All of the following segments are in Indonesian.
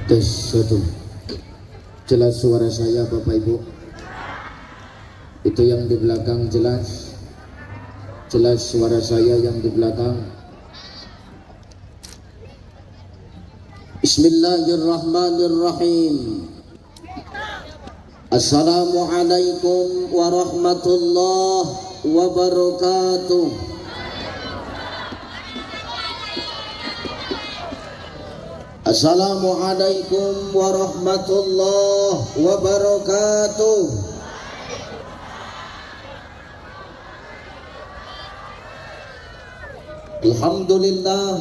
Tes satu. Jelas suara saya Bapak Ibu? Itu yang di belakang jelas? Jelas suara saya yang di belakang? Bismillahirrahmanirrahim. Assalamualaikum warahmatullahi wabarakatuh. Assalamualaikum warahmatullahi wabarakatuh. Alhamdulillah,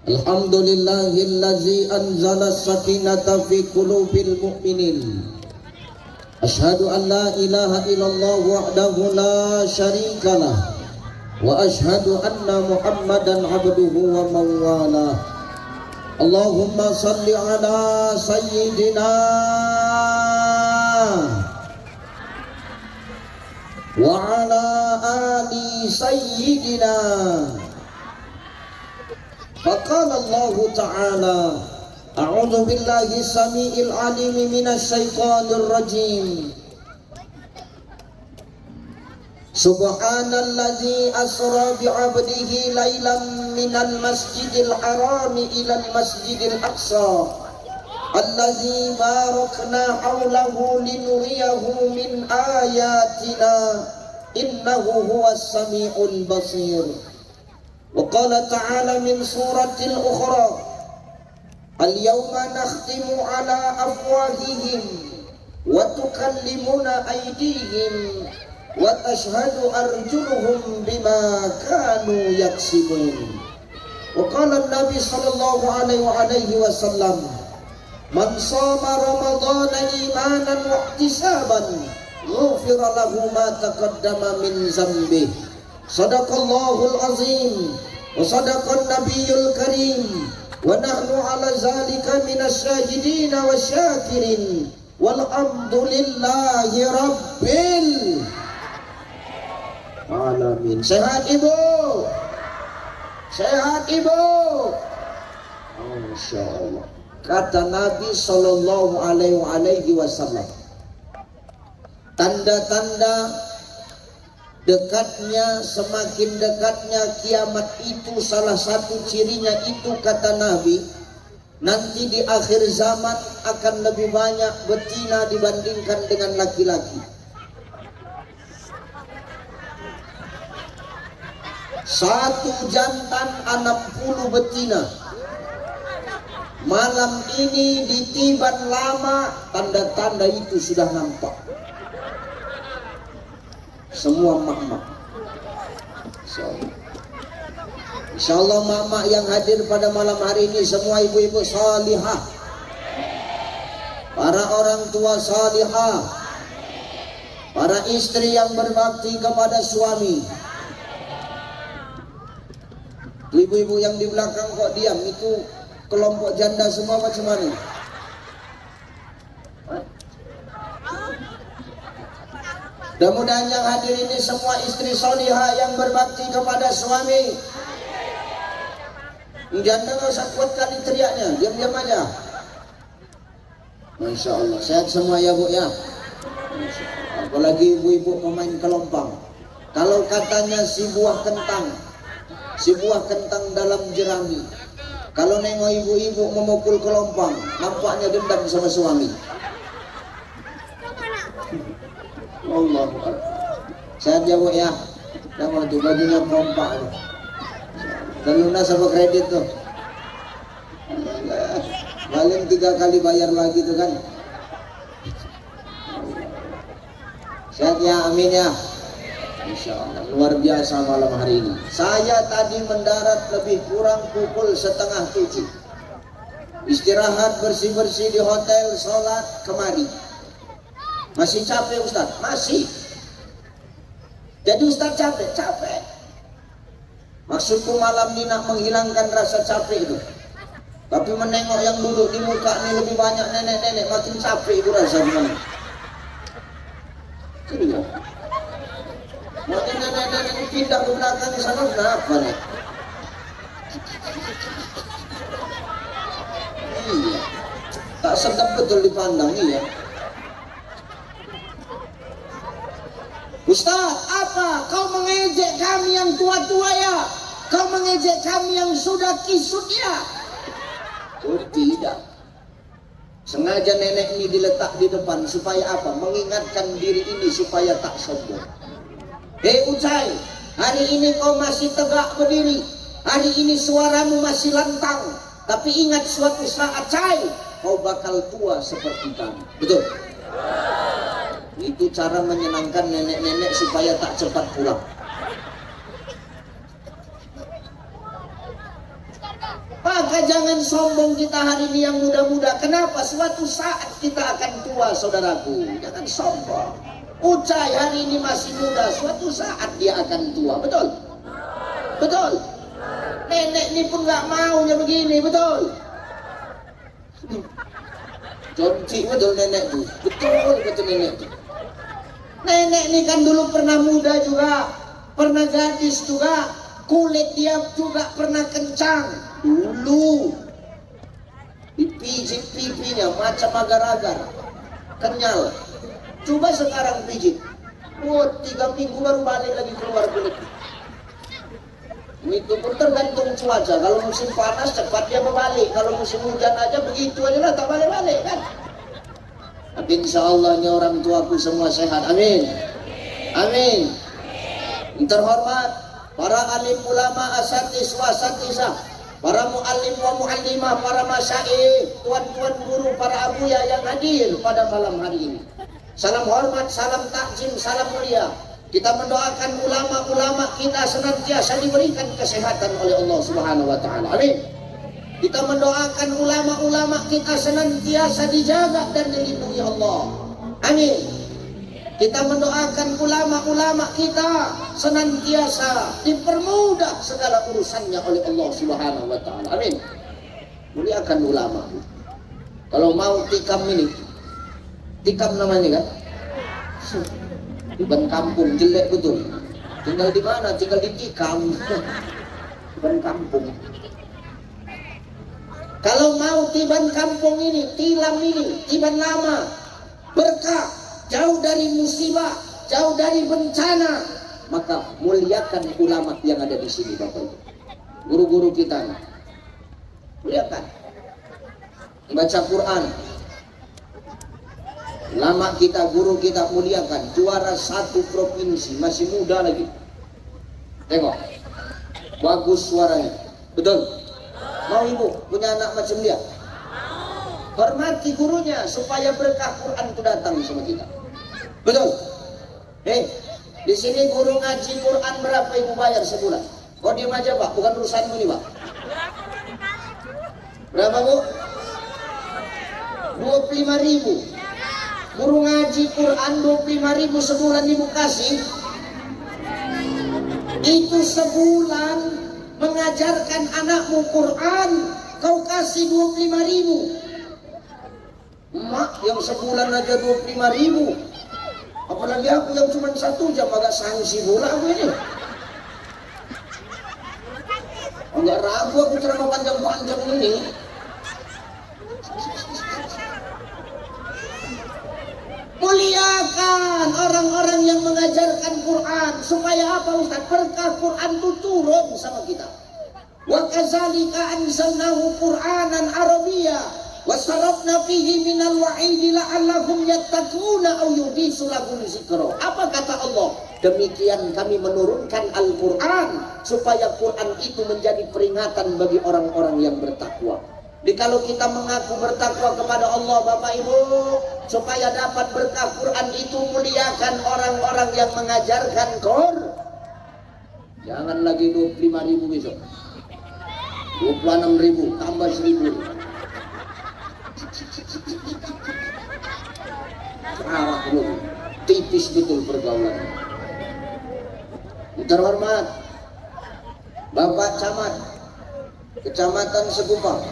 alhamdulillahillazi anzala sakinata fi qulubil mu'minin. Ashhadu an la ilaha illallah wahdahu la syarikalah wa ashhadu anna Muhammadan abduhu wa mawalah. Allahumma salli ala sayyidina wa ala ali sayyidina. Faqala Allah ta'ala a'udzu billahi samiil alim minasy syaithanir rajim. Subhanalladzi asra bi'abdihi lailan minal masjidil harami ilal masjidil aqsa alladzi barakna haulahu linuriyahu min ayatina innahu huwas samiul basir. Wa qala ta'ala min suratil ukhra al-yawma nakhtimu ala afwahihim wa tukallimuna aydihim wa tashhadu arjuluhum bima kanu yaksibun. Wa qala an-nabi sallallahu alaihi wasallam man shama ramadhana imanan wa ihtisaban ghufira lahu ma taqaddama min dzambihi. Shadaqallahul azim wa sadaqan nabiyyul karim wa nahnu ala zalika minasy syahidin wasyakirin walhamdulillahi rabbil alamin. Sehat ibu? Sehat ibu? Masya Allah. Kata Nabi sallallahu alaihi wasallam, tanda-tanda dekatnya, semakin dekatnya kiamat itu, salah satu cirinya itu kata Nabi, nanti di akhir zaman akan lebih banyak betina dibandingkan dengan laki-laki. Satu jantan 60 betina. Malam ini ditiban lama, tanda-tanda itu sudah nampak. Semua mak-mak. Insyaallah mak-mak yang hadir pada malam hari ini semua ibu-ibu salihah, para orang tua salihah, para istri yang berbakti kepada suami. Ibu-ibu yang di belakang kok diam, itu kelompok janda semua macam mana? Mudah-mudahan yang hadir ini semua istri solihah yang berbakti kepada suami. Janda nggak usah kuat kali teriaknya, diam-diam aja. Masya Allah, sehat semua ya bu ya. Apalagi ibu-ibu pemain kelompang. Kalau katanya si buah kentang dalam jerami, kalau nengok ibu-ibu memukul kelompang, nampaknya dendam sama suami. Allah, sehat ya bu ya. Nama tuh bajunya kompak tuh. Dan lunas sama kredit tuh. Paling 3 kali bayar lagi tuh kan. Sehat ya, amin ya. Insya Allah, luar biasa malam hari ini. Saya tadi mendarat lebih kurang pukul 6:30. Istirahat bersih-bersih di hotel, sholat kemari. Masih capek Ustaz? Masih. Jadi Ustaz capek. Maksudku malam ini nak menghilangkan rasa capek itu. Tapi menengok yang duduk di muka ini lebih banyak nenek-nenek, makin capek itu rasa gimana? Jadi makin nenek-nenek pindah ke belakang di sana, kenapa nih? Iya. Tak sedap betul dipandang, iya. Ustaz, apa kau mengejek kami yang tua-tua ya? Kau mengejek kami yang sudah kisut ya? Oh tidak. Sengaja nenek ini diletak di depan supaya apa? Mengingatkan diri ini supaya tak sombong. Hei Ucai, hari ini kau masih tegak berdiri. Hari ini suaramu masih lantang. Tapi ingat suatu saat, Cai, kau bakal tua seperti kami. Betul? Itu cara menyenangkan nenek-nenek supaya tak cepat pulang. Maka jangan sombong kita hari ini yang muda-muda. Kenapa? Suatu saat kita akan tua, saudaraku. Jangan sombong. Ucai hari ini masih muda, suatu saat dia akan tua. Betul? Betul? Nenek ini pun gak maunya begini, betul? Conci betul nenek tuh. Betul nenek tuh. Nenek ini kan dulu pernah muda juga, pernah gadis juga, kulit dia juga pernah kencang. Dulu dipijit pipinya macam agar-agar, kenyal. Coba sekarang pijit, 3 minggu baru balik lagi keluar kulit. Itu pun tergantung cuaca. Kalau musim panas cepat dia berbalik, kalau musim hujan aja begitu aja lah, tak balik-balik kan. Tapi insya Allah ini orang tuaku semua sehat, amin. Amin. Terhormat para alim ulama, asatiz wa asatizah, para muallim wa muallimah, para masyaikh, tuan-tuan guru, para abuya yang hadir pada malam hari ini. Salam hormat, salam takzim, salam mulia. Kita mendoakan ulama-ulama kita senantiasa diberikan kesehatan oleh Allah Subhanahu wa taala. Amin. Kita mendoakan ulama-ulama kita senantiasa dijaga dan dilindungi Allah. Amin. Kita mendoakan ulama-ulama kita senantiasa dipermudah segala urusannya oleh Allah Subhanahu wa taala. Amin. Muliakan ulama. Kalau mau tikam ini, tikam namanya kan? Bukan kampung, jelek betul. Tinggal di mana? Tinggal di tikam. Bukan kampung. Kalau mau tiban kampung ini, tilam ini, tiban lama, berkah, jauh dari musibah, jauh dari bencana, maka muliakan ulama yang ada di sini, Bapak Ibu. Guru-guru kita, muliakan. Baca Quran. Lama kita, guru kita muliakan. Juara 1 provinsi, masih muda lagi. Tengok, bagus suaranya. Betul? Mau ibu punya anak macam dia? Hormati gurunya supaya berkah Quran itu datang sama kita. Betul? Di sini guru ngaji Quran berapa ibu bayar sebulan? Kau diam aja Pak, bukan urusanmu ini Pak. Berapa Bu? 25.000. Guru ngaji Quran 25.000 sebulan ibu kasih. Itu sebulan mengajarkan anakmu Quran, kau kasih 25.000. Mak yang sebulan aja 25.000. Apalagi aku yang cuma 1 jam agak sanksi bola aku ini. Enggak ragu aku ceramah panjang-panjang ini. Muliakan orang-orang yang mengajarkan Quran supaya apa Ustaz? Berkah Quran itu turun sama kita. Wa kadzalika anzalnahu Qur'anan Arabiyya wa sarafna fihi minal wa'idi la'allahum yattaquna aw yuhdisu lahum dzikra. Apa kata Allah? Demikian kami menurunkan Al-Quran supaya Quran itu menjadi peringatan bagi orang-orang yang bertakwa. Jadi kalau kita mengaku bertakwa kepada Allah Bapak Ibu, supaya dapat berkah Quran itu muliakan orang-orang yang mengajarkan Quran. Jangan lagi 25.000 besok, 26.000 tambah 1.000. Arah belum tipis betul pergaulan. Terhormat Bapak Camat Kecamatan Sekupang,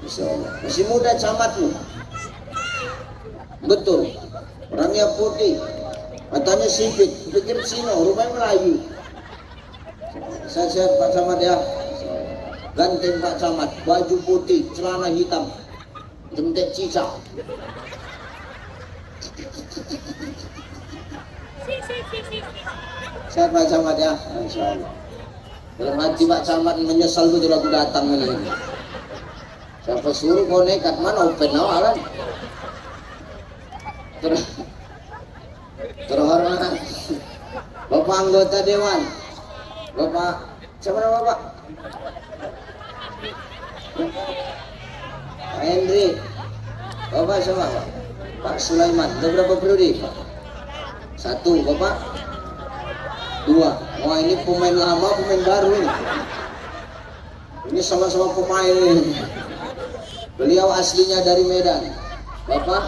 Masya Allah, masih muda camatmu. Betul, orangnya putih, matanya sipit, pikir Cina, rupanya Melayu. Saya Pak Camat ya, ganteng Pak Camat, baju putih, celana hitam, Jentek cicak. Sehat Pak Camat ya, Insya Allah. Dalam hati Pak Camat menyesal betul aku datang ini. Siapa suruh kau nekat, mana open awalan. Terhormat Bapak anggota Dewan, Bapak siapa nama Bapak? Pak Hendri. Bapak siapa Pak? Pak Sulaiman. Ada berapa periode Pak? 1 Bapak. 2. Wah ini pemain lama, pemain baru ini. Ini sama-sama pemain ini. Beliau aslinya dari Medan. Bapak?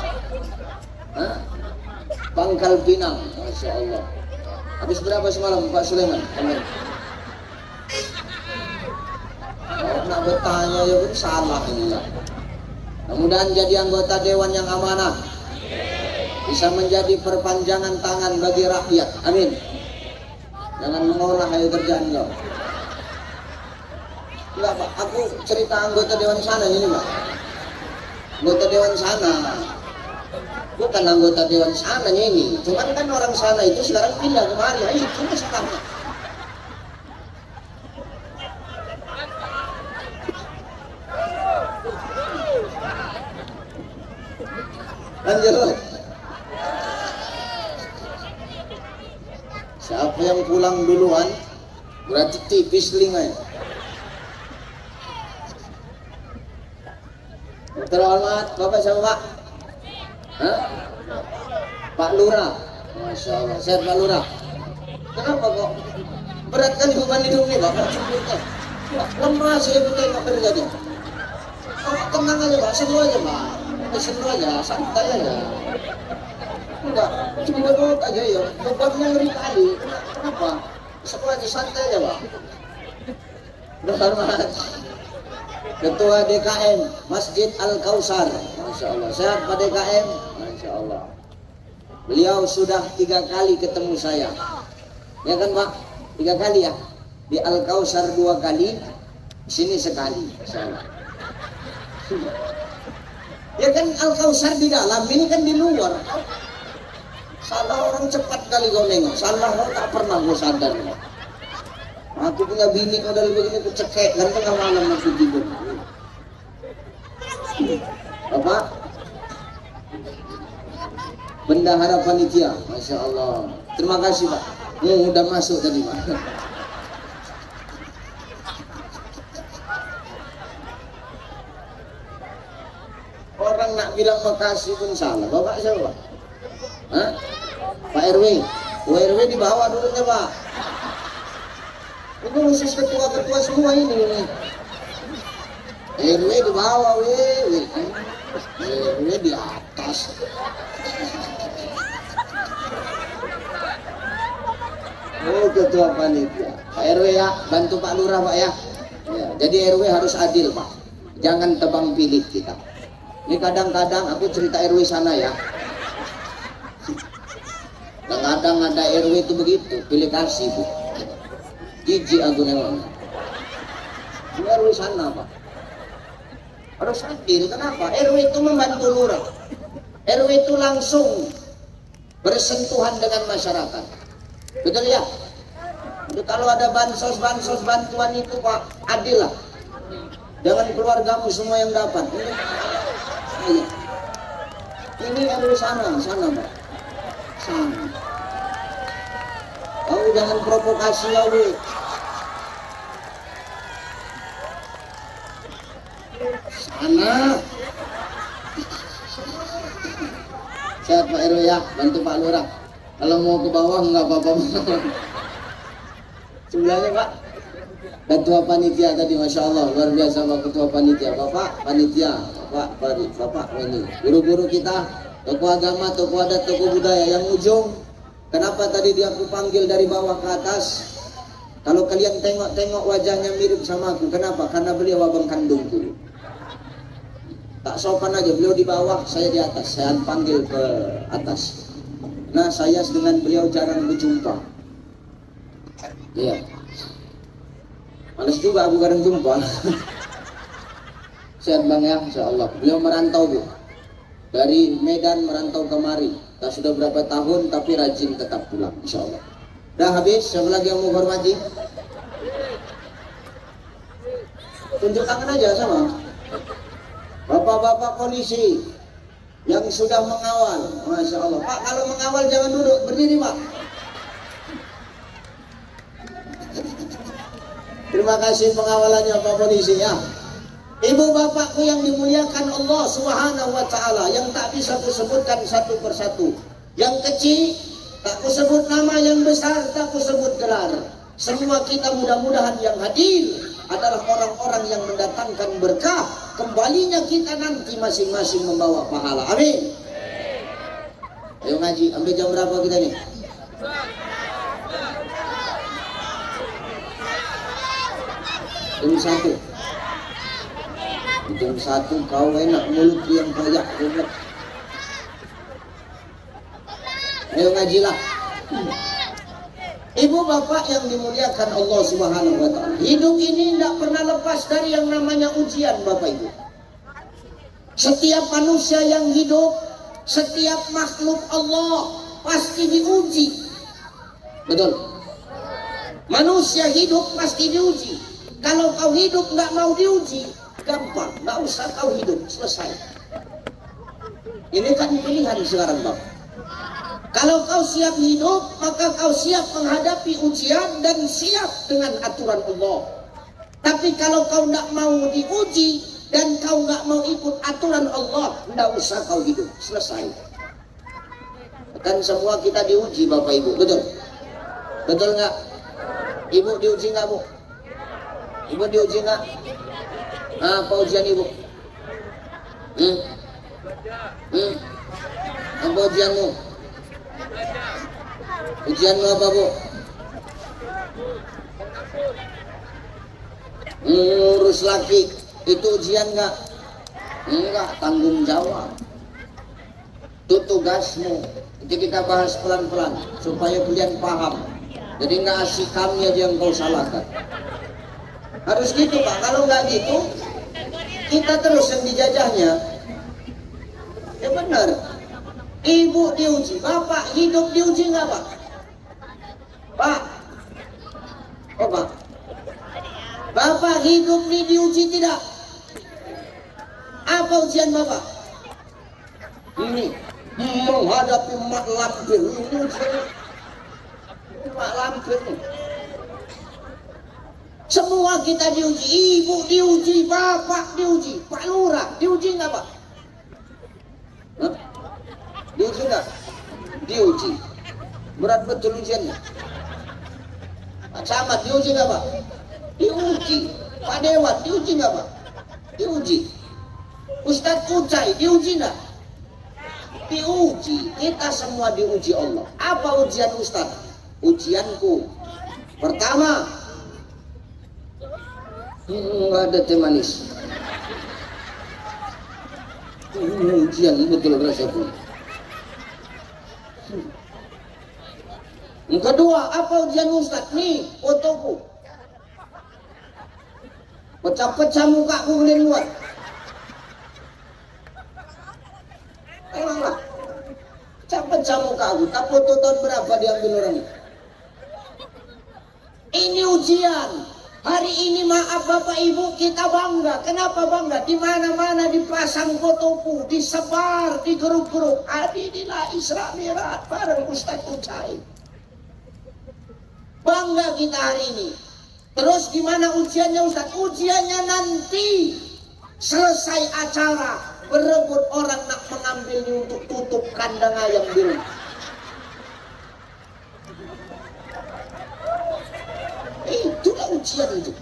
Hah? Pangkal Pinang. Masya Allah. Habis berapa semalam Pak Sulaiman? Oh, nak bertanya ya pun salah ini lah. Mudah-mudahan jadi anggota Dewan yang amanah, bisa menjadi perpanjangan tangan bagi rakyat. Amin. Jangan mengolah ayo kerjaan kau. Enggak Pak, aku cerita anggota Dewan sana ini Pak. Anggota Dewan sana, bukan anggota Dewan sana ini. Cuman kan orang sana itu sekarang pindah kemari. Ayo cuma sekarang. Lanjut. Siapa yang pulang duluan berarti tipis linganya. Terhormat Bapak siapa Pak? Hah? Pak Lurah. Masya Allah. Sehat Pak Lurah. Kenapa kok berat kan beban hidup nih Bapak? Lemah saya betul Pak kerjanya. Bapak tenang aja Pak, seru aja Pak. Seru aja, santai aja. Enggak, cuma ngomong aja ya. Bebannya ngeri kali. Kenapa? Seru aja, santai aja Pak. Terhormat Ketua DKM Masjid Al-Kausar. Masya Allah. Sehat Pak DKM. Masya Allah. Beliau sudah 3 kali ketemu saya. Ya kan Pak? 3 kali ya. Di Al-Kausar 2 kali, sini sekali. Masya Allah. Ya kan Al-Kausar di dalam, ini kan di luar. Salah orang cepat kali kau nengok. Salah orang tak pernah kau sadar. Aku punya bini modal begini aku cekek kan tengah malam aku tidur. Bapak Bendahara Panitia, Masya Allah. Terima kasih Pak. Udah masuk tadi Pak. Orang nak bilang makasih pun salah. Bapak siapa Pak? Hah? Pak RW. RW di bawah dulunya Pak. Itu khusus ketua-ketua semua ini. RW di bawah, RW di atas. Oh, ketua panitia. Pak RW ya, bantu Pak Lurah Pak ya. Ya, jadi RW harus adil Pak. Jangan tebang pilih kita. Ini kadang-kadang aku cerita RW sana ya. Kadang-kadang ada RW itu begitu, pilih kasih Bu. Jijik aku nengok. Ini RW sana Pak. Harus adil, kenapa? RW itu membantu lurah. RW itu langsung bersentuhan dengan masyarakat. Betul ya? Jadi kalau ada bansos bantuan itu Pak, adil lah. Jangan keluargamu semua yang dapat. Ini RW sana Pak. Sana. Kamu jangan provokasi ya Bu. Sana. Sehat Pak RW ya, bantu Pak Lurah. Kalau mau ke bawah nggak apa-apa. Sebelahnya Pak, Ketua Panitia tadi, Masya Allah, luar biasa Pak Ketua Panitia. Bapak Panitia, Bapak ini, guru-guru kita, tokoh agama, tokoh adat, tokoh budaya. Yang ujung, kenapa tadi dia aku panggil dari bawah ke atas? Kalau kalian tengok wajahnya mirip sama aku, kenapa? Karena beliau abang kandungku. Tak sopan aja, beliau di bawah, saya di atas. Saya panggil ke atas. Nah, saya dengan beliau jarang berjumpa. Iya. Males juga aku kadang jumpa. Sehat Bang ya, insya Allah. Beliau merantau Bu, dari Medan merantau kemari. Tak sudah berapa tahun tapi rajin tetap pulang, insya Allah. Dah habis, siapa lagi yang mau hormati? Tunjuk tangan aja sama bapak-bapak polisi yang sudah mengawal. Masya Allah. Pak, kalau mengawal jangan duduk, berdiri Pak. Terima kasih pengawalannya Pak Polisi ya. Ibu bapakku yang dimuliakan Allah Subhanahu wa Ta'ala, yang tak bisa kusebutkan satu persatu. Yang kecil tak kusebut nama, yang besar tak kusebut gelar. Semua kita mudah-mudahan yang hadir adalah orang-orang yang mendatangkan berkah. Kembalinya kita nanti masing-masing membawa pahala. Amin. Ayo ngaji, sampai jam berapa kita nih? Jam 1. Jam 1 kau enak mulut yang banyak. Ayo ngajilah. Ibu bapak yang dimuliakan Allah Subhanahu wa Ta'ala, hidup ini tidak pernah lepas dari yang namanya ujian Bapak Ibu. Setiap manusia yang hidup, setiap makhluk Allah pasti diuji. Betul. Manusia hidup pasti diuji. Kalau kau hidup nggak mau diuji, gampang, nggak usah kau hidup, selesai. Ini kan pilihan sekarang Bapak. Kalau kau siap hidup, maka kau siap menghadapi ujian dan siap dengan aturan Allah. Tapi kalau kau tidak mau diuji dan kau nggak mau ikut aturan Allah, tidak usah kau hidup, selesai. Kan semua kita diuji Bapak Ibu, betul? Betul nggak? Ibu diuji nggak Bu? Ibu diuji nggak? Apa ujian Ibu? Apa ujianmu? Ujianmu apa Bu? Ngurus laki, itu ujian nggak? Enggak, tanggung jawab. Itu tugasmu. Jadi kita bahas pelan-pelan supaya kalian paham. Jadi nggak asik kami aja yang kau salahkan. Harus gitu Pak. Kalau nggak gitu, kita terus yang dijajahnya. Ya benar. Ibu diuji, bapak hidup diuji nggak Pak? Pak, oh Pak, bapak hidup ini diuji tidak? Apa ujian bapak? Ini menghadapi mak lampir. Ini ujian mak lampir nih. Semua kita diuji, ibu diuji, bapak diuji, Pak Lurah diuji nggak Pak? Hah? Diuji nggak? Diuji. Berat betul ujiannya. Pak Camat diuji nggak Pak? Diuji. Pak Dewan diuji nggak Pak? Diuji. Ustadz Kucai diuji nggak? Diuji. Kita semua diuji Allah. Apa ujian Ustadz? Ujianku pertama, nggak ada teh manis. Ujian betul rasaku. Yang kedua, apa ujian Ustadz? Nih, fotoku. Pecah-pecah mukaku keluar. Emanglah. Pecah-pecah mukaku. Tak foto tahun berapa diambil orang ini? Ini ujian. Hari ini maaf Bapak Ibu, kita bangga. Kenapa bangga? Di mana-mana dipasang fotoku, disebar di grup-grup. Inilah Isra Mi'raj bareng Ustadz Kucai. Bangga kita hari ini. Terus gimana ujiannya Ustadz? Ujiannya nanti selesai acara, berebut orang nak mengambilnya untuk tutup kandang ayam di rumah. Itulah ujian itu.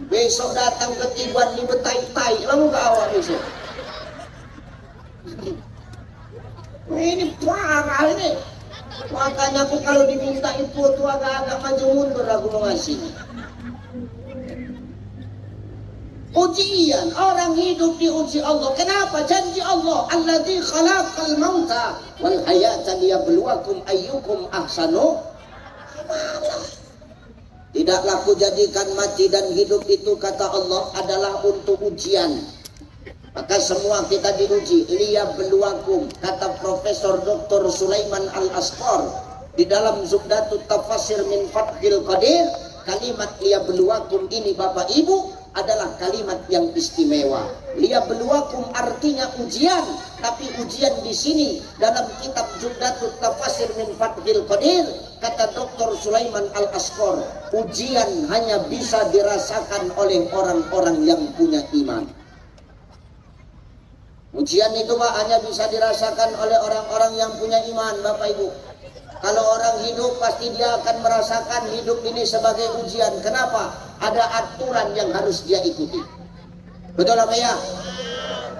Besok datang ketiban di betai-tai, lalu ke awal besok. Ini parah ini. Makanya aku kalau diminta foto agak-agak maju mundur aku mau ngasih. Ujian, orang hidup diuji Allah. Kenapa? Janji Allah, alladzi khalaqal mauta wal hayata liyabluwakum ayyukum ahsanu amala. Tidaklah kujadikan mati dan hidup itu, kata Allah, adalah untuk ujian. Maka semua kita diuji. Liyabluwakum, kata Profesor Dr. Sulaiman Al-Asqar di dalam Zubdatut Tafasir min Fathil Qadir, kalimat liyabluwakum ini Bapak Ibu adalah kalimat yang istimewa. Liyabluwakum artinya ujian, tapi ujian di sini dalam kitab Zubdatut Tafasir min Fathil Qadir, kata Dr. Sulaiman Al-Asqar, ujian hanya bisa dirasakan oleh orang-orang yang punya iman. Ujian itu Pak hanya bisa dirasakan oleh orang-orang yang punya iman, Bapak Ibu. Kalau orang hidup pasti dia akan merasakan hidup ini sebagai ujian. Kenapa? Ada aturan yang harus dia ikuti. Betul apa ya?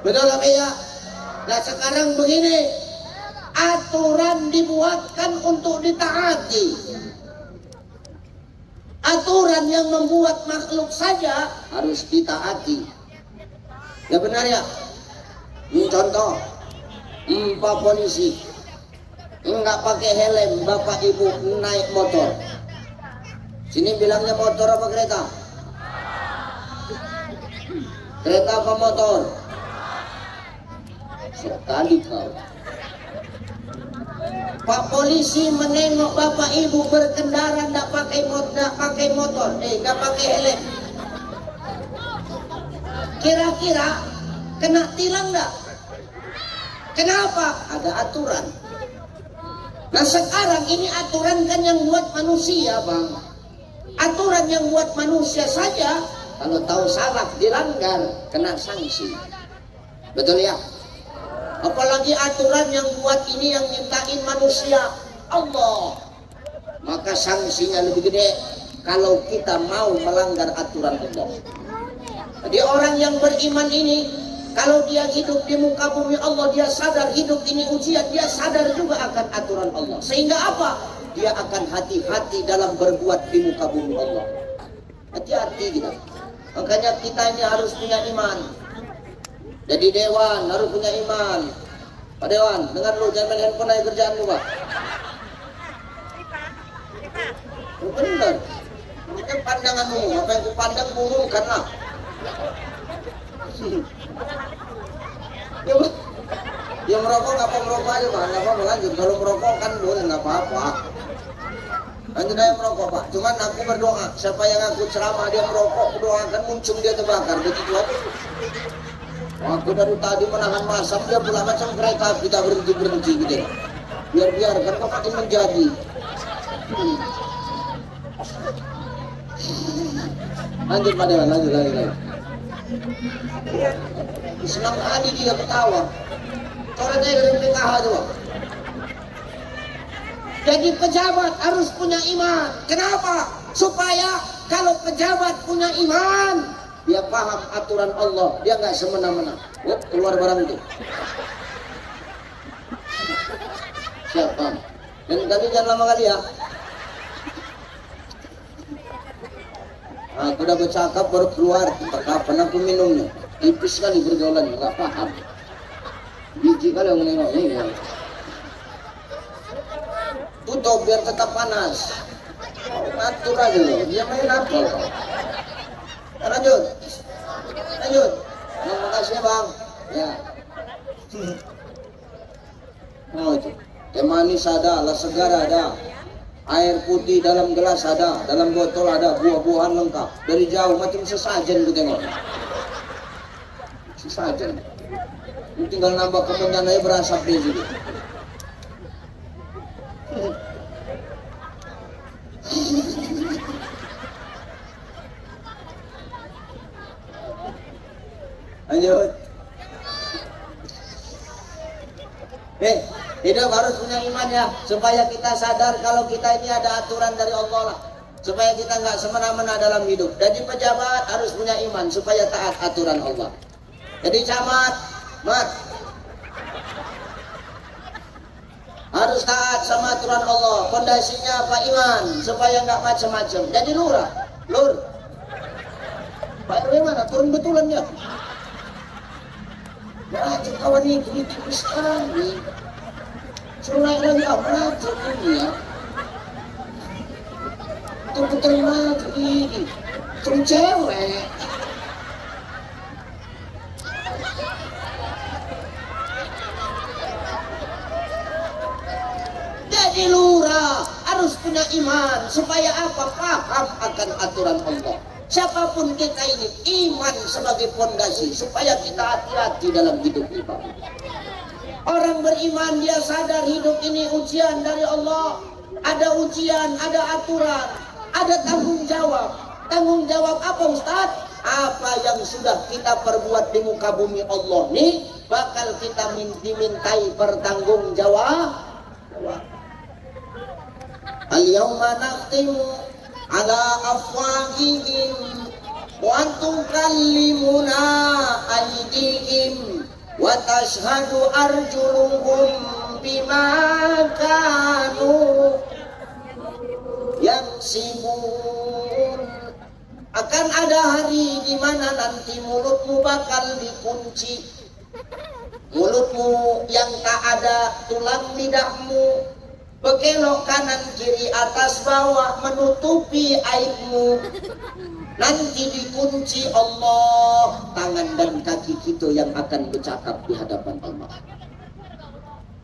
Betul apa ya? Nah sekarang begini, aturan dibuatkan untuk ditaati. Aturan yang membuat makhluk saja harus ditaati. Ya benar ya? Contoh, Pak polisi enggak pakai helm, Bapak Ibu naik motor. Sini bilangnya motor apa kereta? Kereta apa motor? Sekali kau. Pak polisi menengok Bapak Ibu berkendara enggak pakai motor, enggak pakai helm. Kira-kira kena tilang enggak? Kenapa? Ada aturan. Nah sekarang ini aturan kan yang buat manusia Bang. Aturan yang buat manusia saja, kalau tahu salah dilanggar kena sanksi. Betul ya? Apalagi aturan yang buat ini yang nyiptain manusia Allah, maka sanksinya lebih gede kalau kita mau melanggar aturan Allah. Jadi orang yang beriman ini, kalau dia hidup di muka bumi Allah, dia sadar hidup ini ujian, dia sadar juga akan aturan Allah. Sehingga apa? Dia akan hati-hati dalam berbuat di muka bumi Allah. Hati-hati kita. Makanya kita ini harus punya iman. Jadi Dewan harus punya iman. Pak Dewan, dengar lu, jangan main handphone aja kerjaan lu Pak. Benar. Itu pandanganmu, apa yang kupandang burungkan lah. Ya merokok nggak apa merokok aja Pak, nggak apa-apa lanjut. Kalau merokok kan boleh nggak apa-apa. Lanjut aja merokok Pak. Cuman aku berdoa, siapa yang aku ceramah dia merokok, doakan muncul dia terbakar. Begitu aja. Aku dari tadi menahan masam, dia pula macam kereta kita berhenti gitu. Biar kan kok makin menjadi. Lanjut Pak Dewan, lanjut. Senang kali dia ketawa. Coret aja dari PKH tuh. Jadi pejabat harus punya iman. Kenapa? Supaya kalau pejabat punya iman, dia paham aturan Allah, dia nggak semena-mena. Keluar barang itu. Siapa? Dan tadi jangan lama kali ya. Aku udah bercakap baru keluar. Kapan aku minumnya? Tipis sekali bergaulan, nggak paham. Biji kali yang menengok ini. Tutup biar tetap panas. Atur aja loh, dia main apa? Lanjut. Terima kasih Bang. Ya. Oh itu. Teh manis ada, alas segar ada. Air putih dalam gelas ada, dalam botol ada, buah-buahan lengkap. Dari jauh macam sesajen lu tengok. Sesajen. Tinggal nambah kemenyan aja berasap dia juga. Lanjut. Hidup harus punya iman ya, supaya kita sadar kalau kita ini ada aturan dari Allah lah, supaya kita nggak semena-mena dalam hidup. Jadi pejabat harus punya iman supaya taat aturan Allah. Jadi camat, harus taat sama aturan Allah. Fondasinya apa? Iman, supaya nggak macam-macam. Jadi lur, Pak RW mana? Turun betulan ya? Macam kawan ini tipis sekali. Suruh naik lagi apa? Ini ya. Puter maju ini. Terus cewek. Jadi lurah harus punya iman supaya apa? Paham akan aturan Allah. Siapapun kita ini, iman sebagai fondasi supaya kita hati-hati dalam hidup kita. Orang beriman dia sadar hidup ini ujian dari Allah. Ada ujian, ada aturan, ada tanggung jawab. Tanggung jawab apa Ustaz? Apa yang sudah kita perbuat di muka bumi Allah ini bakal kita dimintai pertanggung jawab. Al-yawma nakhtimu ala afwahihim wa tukallimuna aydihim wa tashhadu arjuluhum bima kanu yaksibun. Akan ada hari di mana nanti mulutmu bakal dikunci. Mulutmu yang tak ada tulang lidahmu berkelok kanan kiri atas bawah menutupi aibmu. Nanti dikunci Allah tangan dan kaki kita yang akan bercakap di hadapan Allah.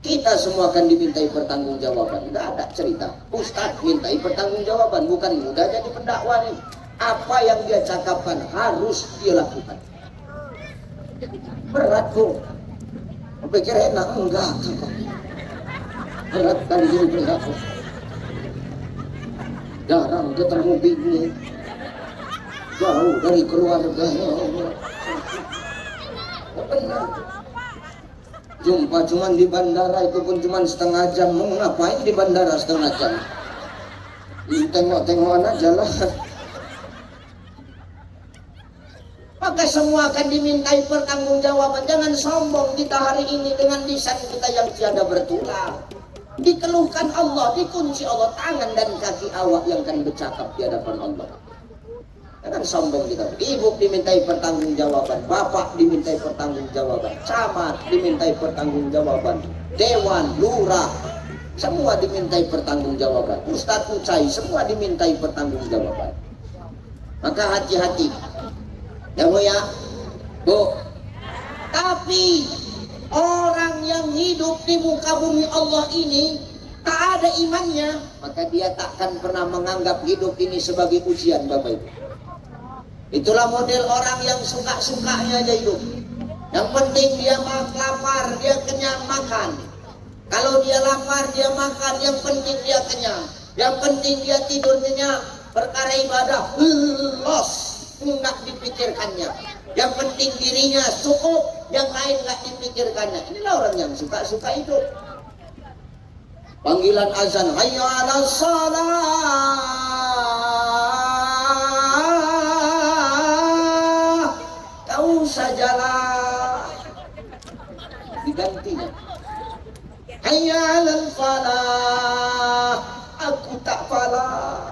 Kita semua akan dimintai pertanggungjawaban. Tidak ada cerita Ustaz mintai pertanggungjawaban, bukan mudah jadi pendakwa nih. Apa yang dia cakapkan harus dia lakukan. Berat kok. Pikir enak enggak? Berat kali ini berat. Jarang ketemu bini, jauh dari keluarga. Benar. Jumpa cuman di bandara, itu pun cuman setengah jam. Mau ngapain di bandara setengah jam? Tengok-tengokan aja lah. Maka semua akan dimintai pertanggungjawaban. Jangan sombong kita hari ini dengan lisan kita yang tiada bertulang. Dikeluhkan Allah, dikunci Allah, tangan dan kaki awak yang akan bercakap di hadapan Allah. Jangan sombong kita. Ibu dimintai pertanggungjawaban, bapak dimintai pertanggungjawaban, camat dimintai pertanggungjawaban, dewan, lurah, semua dimintai pertanggungjawaban. Ustadz Ucai semua dimintai pertanggungjawaban. Maka hati-hati. Ya Bu ya, Bu. Tapi orang yang hidup di muka bumi Allah ini tak ada imannya, maka dia takkan pernah menganggap hidup ini sebagai ujian, Bapak Ibu. Itulah model orang yang suka-sukanya aja hidup. Yang penting dia lapar, dia kenyang makan. Kalau dia lapar, dia makan, yang penting dia kenyang. Yang penting dia tidur nyenyak. Perkara ibadah, los. Enggak dipikirkannya. Yang penting dirinya cukup, yang lain enggak dipikirkannya. Inilah orang yang suka-suka itu. Panggilan azan, hayya 'alas shalah, kau sajalah. Digantinya, hayya 'alal falah, aku tak falah.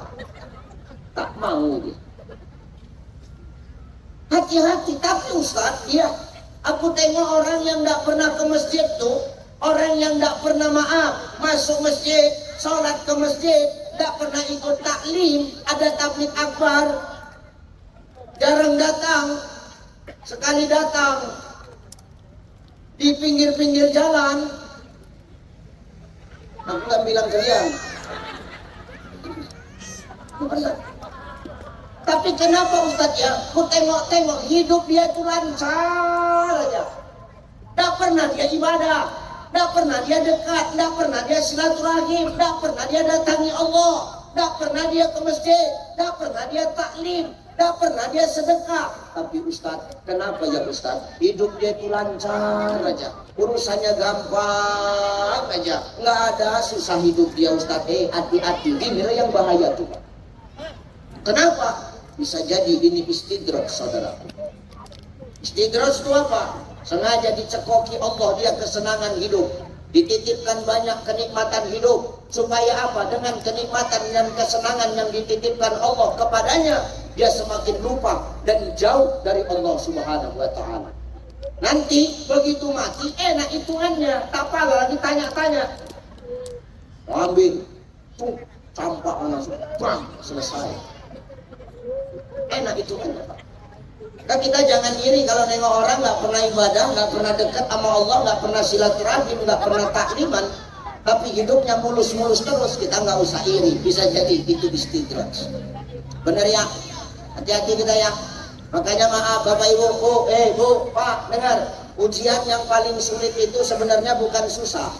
Tak mau dia. Hati-hati. Tapi Ustaz, ya, aku tengok orang yang tidak pernah ke masjid tuh, orang yang tidak pernah masuk masjid, sholat ke masjid, tidak pernah ikut taklim, ada tabligh akbar, jarang datang, sekali datang di pinggir-pinggir jalan. Aku nggak bilang kalian. Tapi kenapa Ustaz ya? Aku tengok-tengok hidup dia itu lancar aja. Tidak pernah dia ibadah, tidak pernah dia dekat, tidak pernah dia silaturahim, tidak pernah dia datangi Allah, tidak pernah dia ke masjid, tidak pernah dia taklim, tidak pernah dia sedekah. Tapi Ustaz, kenapa ya Ustaz? Hidup dia itu lancar aja, urusannya gampang aja, nggak ada susah hidup dia Ustaz. Hati-hati, inilah yang bahaya tuh. Kenapa? Bisa jadi ini istidraj, saudara. Istidraj itu apa? Sengaja dicekoki Allah dia kesenangan hidup, dititipkan banyak kenikmatan hidup, supaya apa? Dengan kenikmatan dan kesenangan yang dititipkan Allah kepadanya, dia semakin lupa dan jauh dari Allah Subhanahu wa Ta'ala. Nanti begitu mati, enak hitungannya, tak apa lagi tanya-tanya. Ambil, campak langsung, bang, selesai. Enak itu enak. Nah, kita jangan iri kalau nengok orang nggak pernah ibadah, nggak pernah dekat sama Allah, nggak pernah silaturahim, nggak pernah takliman, tapi hidupnya mulus-mulus terus. Kita nggak usah iri, bisa jadi itu istidraj. Bener ya? Hati-hati kita ya. Makanya maaf Bapak Ibu, Bu, Pak, dengar, ujian yang paling sulit itu sebenarnya bukan susah.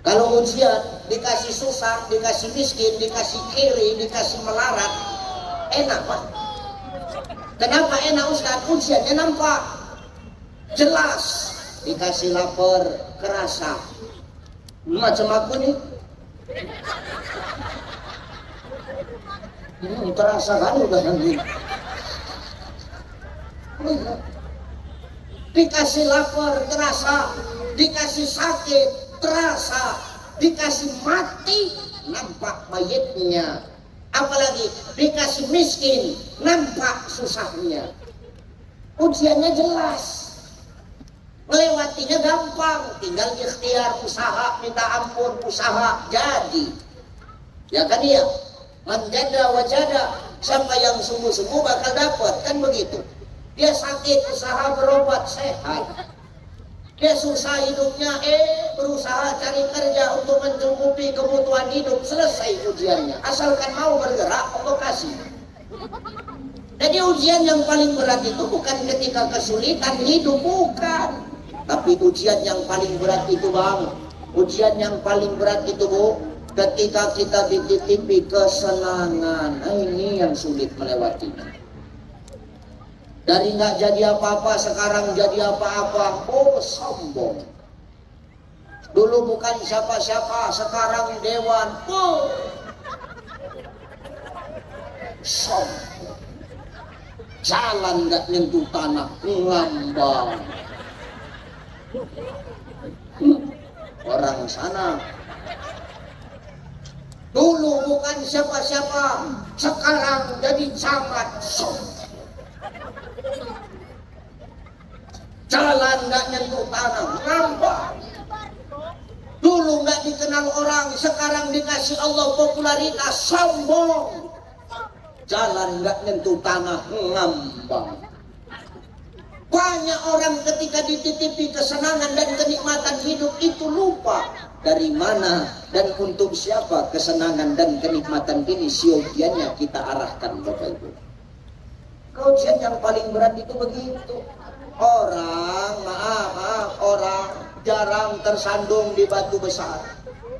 Kalau ujian dikasih susah, dikasih miskin, dikasih kiri, dikasih melarat, enak Pak. Kenapa enak Ustaz? Ujiannya nampak jelas. Dikasih lapar, kerasa. Macam aku nih. Terasa kan udah nanti. Dikasih lapar, terasa. Dikasih sakit, terasa. Dikasih mati, nampak mayatnya. Apalagi dikasih miskin, nampak susahnya. Ujiannya jelas, melewatinya gampang, tinggal ikhtiar, usaha, minta ampun, usaha, jadi. Ya kan ya, manjada wajada, siapa yang sungguh-sungguh bakal dapat, kan begitu. Dia sakit, usaha berobat, sehat. Dia susah hidupnya, berusaha cari kerja untuk mencukupi kebutuhan hidup, selesai ujiannya. Asalkan mau bergerak, Allah kasih. Jadi ujian yang paling berat itu bukan ketika kesulitan hidup, bukan. Tapi ujian yang paling berat itu Bang, ujian yang paling berat itu Bu, ketika kita dititipi kesenangan. Nah, ini yang sulit melewatinya. Dari nggak jadi apa-apa sekarang jadi apa-apa, oh sombong. Dulu bukan siapa-siapa, sekarang dewan, oh sombong. Jalan nggak nyentuh tanah, ngambang. Orang sana dulu bukan siapa-siapa, sekarang jadi camat, sombong. Jalan nggak nyentuh tanah, ngambang. Dulu nggak dikenal orang, sekarang dikasih Allah popularitas, sombong. Jalan nggak nyentuh tanah, ngambang. Banyak orang ketika dititipi kesenangan dan kenikmatan hidup itu lupa dari mana dan untuk siapa kesenangan dan kenikmatan ini siogiannya kita arahkan Bapak Ibu. Ujian yang paling berat itu begitu. Orang, maaf, orang jarang tersandung di batu besar,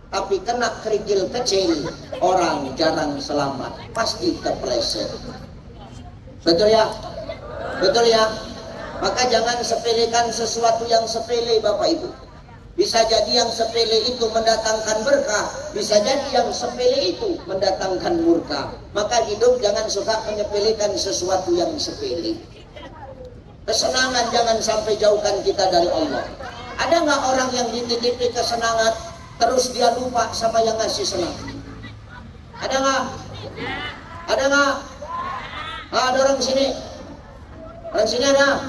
tapi kena kerikil kecil, orang jarang selamat, pasti terpeleset. Betul ya? Betul ya? Maka jangan sepelekan sesuatu yang sepele Bapak Ibu. Bisa jadi yang sepele itu mendatangkan berkah, bisa jadi yang sepele itu mendatangkan murka. Maka hidup jangan suka menyepelekan sesuatu yang sepele. Kesenangan jangan sampai jauhkan kita dari Allah. Ada nggak orang yang dititipi kesenangan terus dia lupa sama yang ngasih senang? Ada nggak? Ada nggak? Ada orang sini. Orang sini ada.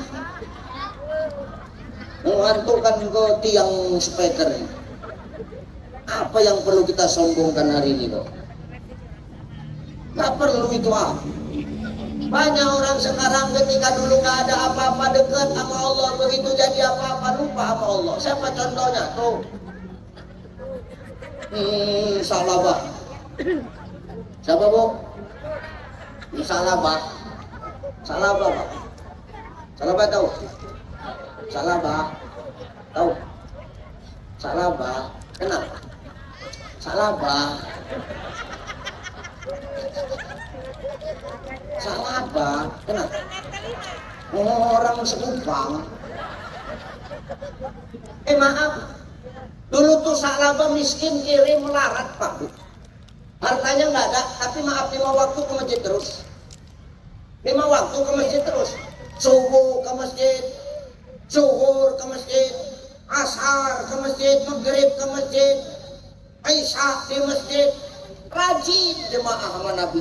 Mengantukkan ke tiang speaker. Apa yang perlu kita sombongkan hari ini kok? Nggak perlu itu Banyak orang sekarang ketika dulu nggak ada apa-apa dekat sama Allah, begitu jadi apa-apa lupa sama Allah. Siapa contohnya? Tuh. Salabah. Siapa Bu? Salabah. Salabah Pak. Salabah tahu? Salabah. Tahu? Salabah. Kenapa? Salabah. Salabah, kenapa? Orang Sekupang. Maaf, dulu tuh Salabah miskin, kiri, melarat Pak Bu. Hartanya nggak ada, tapi maaf 5 waktu ke masjid terus. 5 waktu ke masjid terus. Subuh ke masjid, zuhur ke masjid, ashar ke masjid, maghrib ke masjid, isya di masjid. Rajin jemaah sama Nabi.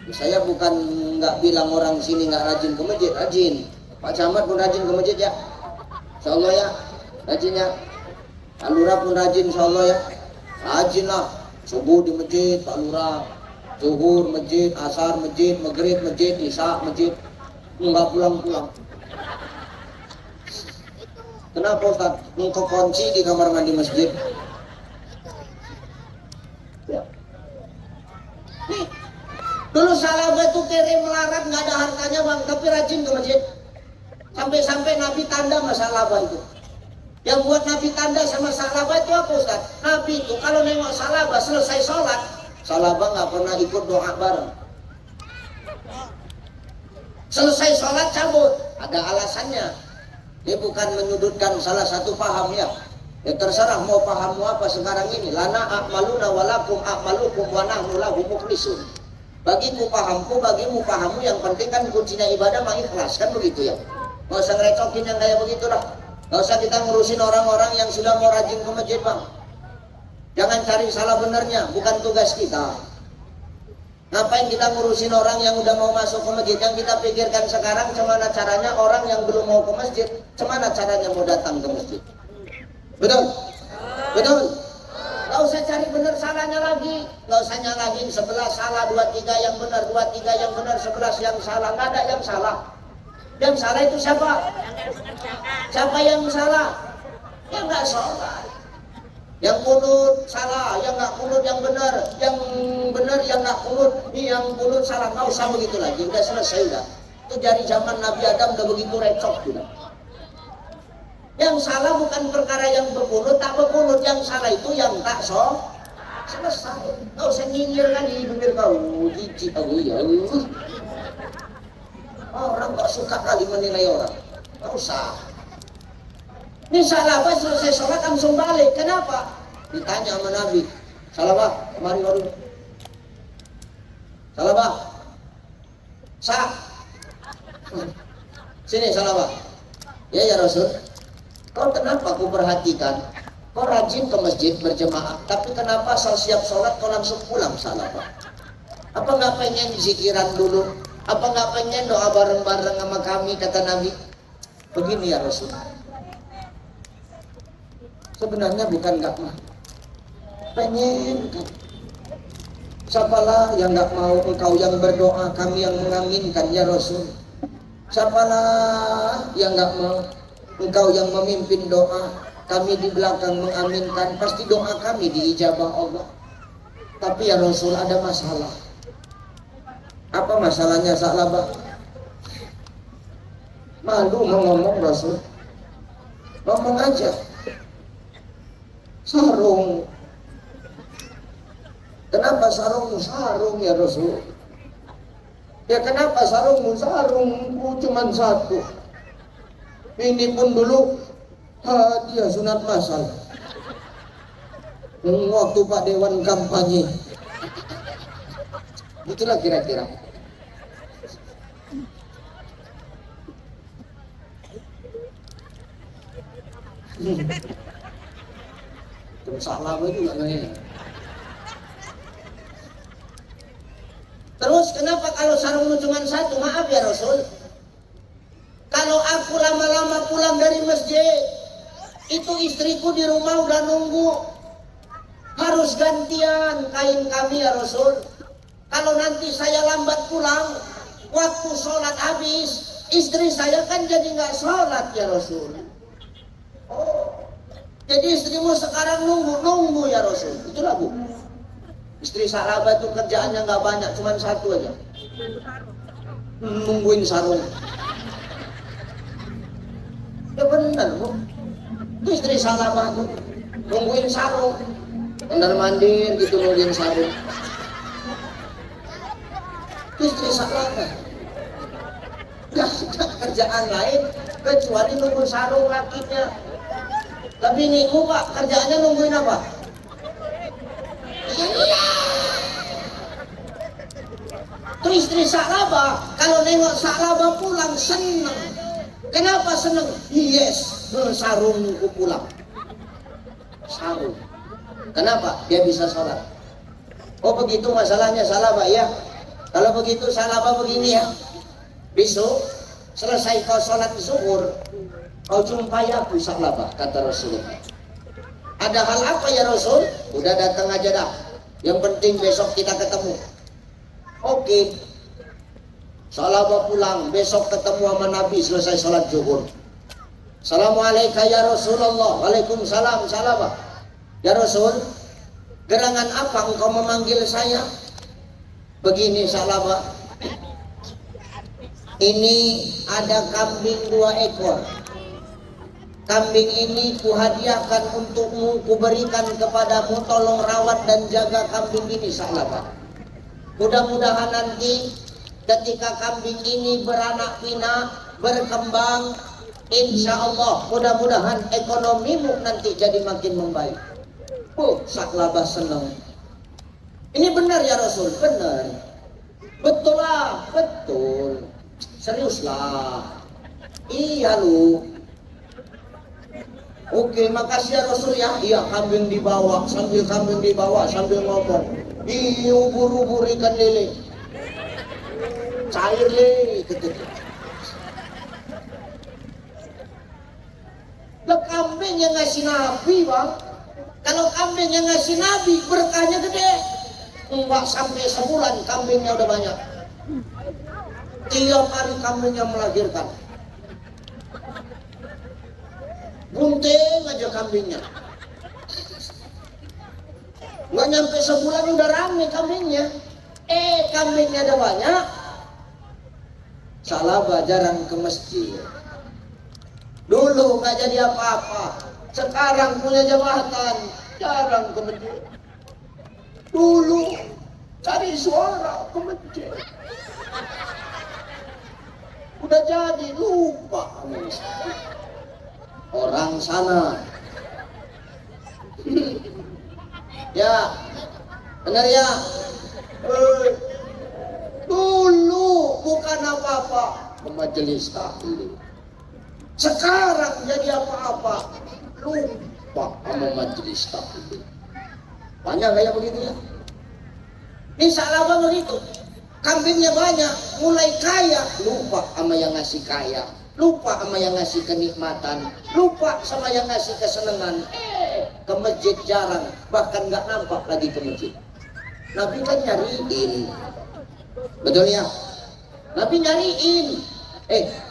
Saya bukan nggak bilang orang sini nggak rajin ke masjid, rajin. Pak Camat pun rajin ke masjid ya, insya Allah ya, rajin ya. Pak Lurah pun rajin insya Allah ya, rajin lah. Subuh di masjid, Pak Lurah. Zuhur masjid, asar masjid, maghrib masjid, isya masjid. Enggak pulang-pulang. Kenapa Ustaz? Engkau kunci di kamar mandi masjid. Ya. Nih, dulu sahabat itu kere melarat, nggak ada hartanya bang, tapi rajin ke masjid. Sampai-sampai Nabi tanda masalah itu. Yang buat Nabi tanda sama sahabat itu apa Ustaz? Nabi itu kalau nengok sahabat selesai sholat, sahabat nggak pernah ikut doa bareng. Selesai sholat cabut, ada alasannya. Dia bukan menyudutkan salah satu paham ya. Ya terserah mau pahammu apa sekarang ini. Lana a'maluna walakum a'malukum wa nahnu lahu mukhlisun. Bagiku pahamku, bagimu pahammu, yang penting kan kuncinya ibadah mah ikhlas, kan begitu ya. Nggak usah ngerecokin yang kayak begitulah. Nggak usah kita ngurusin orang-orang yang sudah mau rajin ke masjid bang. Jangan cari salah benernya, bukan tugas kita. Ngapain kita ngurusin orang yang udah mau masuk ke masjid? Yang kita pikirkan sekarang gimana caranya orang yang belum mau ke masjid, gimana caranya mau datang ke masjid. Betul? Betul? Gak usah cari bener salahnya lagi. Gak usah nyalahin 11 salah, 23 yang benar, 23 yang benar, 11 yang salah. Gak ada yang salah. Yang salah itu siapa? Siapa yang salah? Yang gak sholat. Yang kunut salah, yang nggak kunut yang benar yang nggak kunut, ini yang kunut salah. Nggak usah begitu lagi, udah selesai udah. Itu dari zaman Nabi Adam udah begitu recok sudah. Yang salah bukan perkara yang berkunut tak berkunut, yang salah itu yang tak selesai. Nggak usah nyinyir kan di bibir kau, jijik aku ya. Orang kok suka kali menilai orang, nggak usah. Ini sahabat selesai sholat langsung balik. Kenapa? Ditanya sama Nabi. Sahabat, kemari baru. Sahabat. Sah. Sini sahabat. Ya Rasul. Kau kenapa aku perhatikan? Kau rajin ke masjid berjemaah, tapi kenapa setiap sholat kau langsung pulang sahabat? Apa nggak pengen zikiran dulu? Apa nggak pengen doa bareng-bareng sama kami, kata Nabi? Begini ya Rasul. Sebenarnya bukan nggak mau, pengen kan. Siapalah yang nggak mau, engkau yang berdoa, kami yang mengaminkan ya Rasul. Siapalah yang nggak mau, engkau yang memimpin doa, kami di belakang mengaminkan, pasti doa kami diijabah Allah. Tapi ya Rasul ada masalah. Apa masalahnya sahabat? Malu mau ngomong Rasul, ngomong aja. Sarung. Kenapa sarungmu? Sarung ya Rasul. Ya kenapa sarungmu? Sarungku cuma satu. Ini pun dulu hadiah sunat masal. Waktu Pak Dewan kampanye. Itulah kira-kira. Salah juga kayaknya. Terus kenapa kalau sarungmu cuma satu? Maaf ya Rasul, kalau aku lama-lama pulang dari masjid, itu istriku di rumah udah nunggu, harus gantian kain kami ya Rasul. Kalau nanti saya lambat pulang, waktu sholat habis, istri saya kan jadi nggak sholat ya Rasul. Jadi istrimu sekarang nunggu ya Rasul. Itulah Bu. Istri sahabat itu kerjaannya nggak banyak, cuma satu aja. Nungguin sarung. Ya benar Bu. Itu istri sahabat itu nungguin sarung. Benar mandir gitu nungguin sarung. Itu istri sahabat. Gak ada kerjaan lain kecuali nunggu sarung lakinya. Tapi niku Pak, kerjaannya nungguin apa? Iya. Tuh istri Sa'labah, kalau nengok Sa'labah pulang seneng. Kenapa seneng? Yes, sarungku pulang. Sarung. Kenapa? Dia bisa sholat. Oh begitu masalahnya Sa'labah ya. Kalau begitu Sa'labah begini ya. Besok selesai kau sholat zuhur, kau jumpai aku Sa'labah, kata Rasulullah. Ada hal apa ya Rasul? Udah datang aja dah. Yang penting besok kita ketemu. Oke. Salabah pulang, besok ketemu sama Nabi selesai salat zuhur. Assalamualaikum ya Rasulullah. Waalaikumsalam. Salabah. Ya Rasul, gerangan apa engkau memanggil saya? Begini Salabah, ini ada kambing 2 ekor. Kambing ini kuhadiahkan untukmu, kuberikan kepadamu, tolong rawat dan jaga kambing ini Salabah. Mudah-mudahan nanti ketika kambing ini beranak pinak, berkembang, insya Allah mudah-mudahan ekonomimu nanti jadi makin membaik. Salabah senang. Ini benar ya Rasul? Benar. Betul lah, betul. Seriuslah. Iya lu. Oke, makasih ya Rasul ya. Iya, kambing dibawa, sambil ngomong. Ubur-ubur ikan lele. Cair lele. Lah kambing yang ngasih Nabi bang. Kalau kambing yang ngasih Nabi berkahnya gede. Enggak sampai sebulan kambingnya udah banyak. Tiap hari kambingnya melahirkan. Bunting aja kambingnya. Nggak nyampe sebulan udah rame kambingnya. Kambingnya ada banyak. Salabah jarang ke masjid. Dulu nggak jadi apa-apa. Sekarang punya jabatan, jarang ke masjid. Dulu cari suara ke masjid. Udah jadi lupa. Orang sana. Ya, benar ya. Dulu bukan apa-apa ke majelis taklim. Sekarang jadi apa-apa, lupa sama majelis taklim. Banyak kayak begitu ya. Ini Salabah begitu. Kambingnya banyak, mulai kaya, lupa sama yang ngasih kaya, lupa sama yang ngasih kenikmatan, lupa sama yang ngasih kesenangan. Ke masjid jarang, bahkan nggak nampak lagi ke masjid. Nabi kan nyariin, betul ya? Nabi nyariin.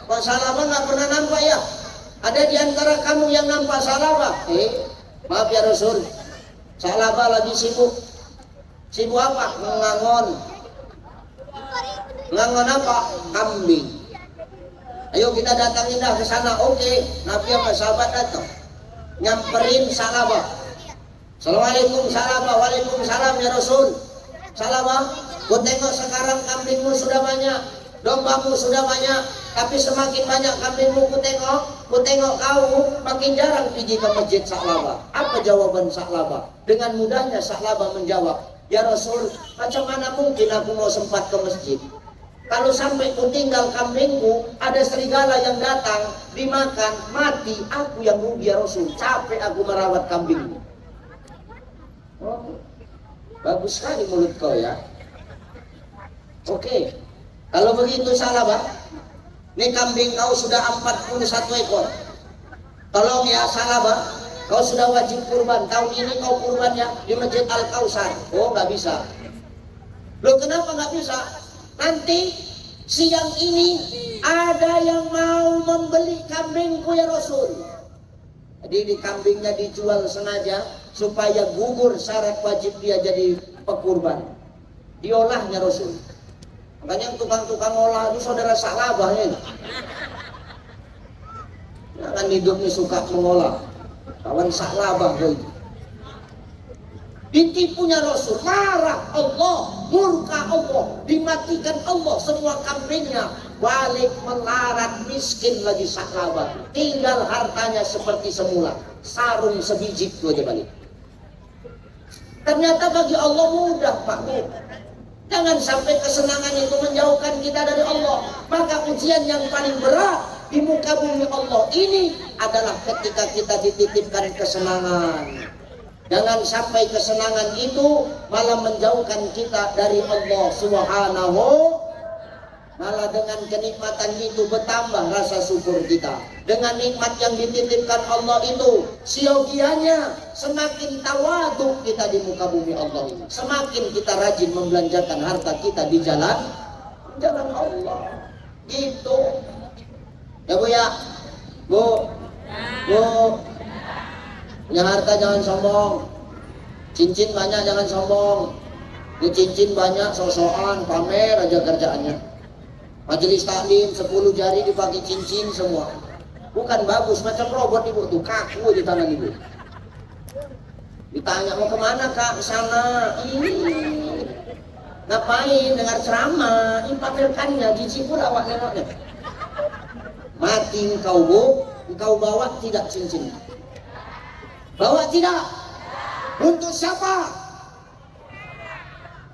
Pak Salabah nggak pernah nampak ya? Ada di antara kamu yang nampak Salabah? Maaf ya Rasul, Salabah lagi sibuk. Sibuk apa? Ngangon. Ngangon apa? Kambing. Ayo kita datangin dah ke sana. Oke, Nabi sama sahabat datang. Nyamperin Salabah. Assalamualaikum Salabah. Waalaikumsalam ya Rasul. Salabah, ku tengok sekarang kambingmu sudah banyak, dombamu sudah banyak, tapi semakin banyak kambingmu ku tengok kau makin jarang pergi ke masjid Salabah. Apa jawaban Salabah? Dengan mudahnya Salabah menjawab, ya Rasul, macam mana mungkin aku mau sempat ke masjid? Kalau sampai ku tinggal kambingku, ada serigala yang datang, dimakan, mati, aku yang rugi ya Rasul. Capek aku merawat kambingmu. Oh, bagus sekali mulut kau ya. Oke, kalau begitu Salabah, ini kambing kau sudah 41 ekor. Tolong ya Salabah, kau sudah wajib kurban. Tahun ini kau kurban ya di Masjid Al-Kausar. Oh, nggak bisa. Loh kenapa nggak bisa? Nanti siang ini ada yang mau membeli kambingku ya Rasul. Jadi di kambingnya dijual sengaja supaya gugur syarat wajib dia jadi pekurban. Diolahnya Rasul. Makanya tukang-tukang olah itu saudara Salabah ya. Jangan hidupnya suka mengolah. Kawan Salabah itu. Ditipunya Rasul, marah Allah, murka Allah, dimatikan Allah semua kambingnya, balik melarat miskin lagi Salabah, tinggal hartanya seperti semula, sarung sebiji itu aja balik. Ternyata bagi Allah mudah Pak. Jangan sampai kesenangan itu menjauhkan kita dari Allah. Maka ujian yang paling berat di muka bumi Allah ini adalah ketika kita dititipkan kesenangan. Jangan sampai kesenangan itu malah menjauhkan kita dari Allah Subhanahu Malah dengan kenikmatan itu bertambah rasa syukur kita. Dengan nikmat yang dititipkan Allah itu, siogianya semakin tawadu kita di muka bumi Allah ini. Semakin kita rajin membelanjakan harta kita di jalan Allah. Gitu. Ya Bu ya. Bu. Punya harta jangan sombong. Cincin banyak jangan sombong. Ini cincin banyak sosokan pamer aja kerjaannya. Majelis taklim 10 jari dipakai cincin semua. Bukan bagus, macam robot ibu tuh, kaku di tangan ibu. Ditanya mau kemana kak? Sana. Ini ngapain? Dengar ceramah. Ini pamerkannya, jijik pula awak nengoknya. Mati engkau bu, engkau bawa tidak cincin. Bawa tidak? Untuk siapa?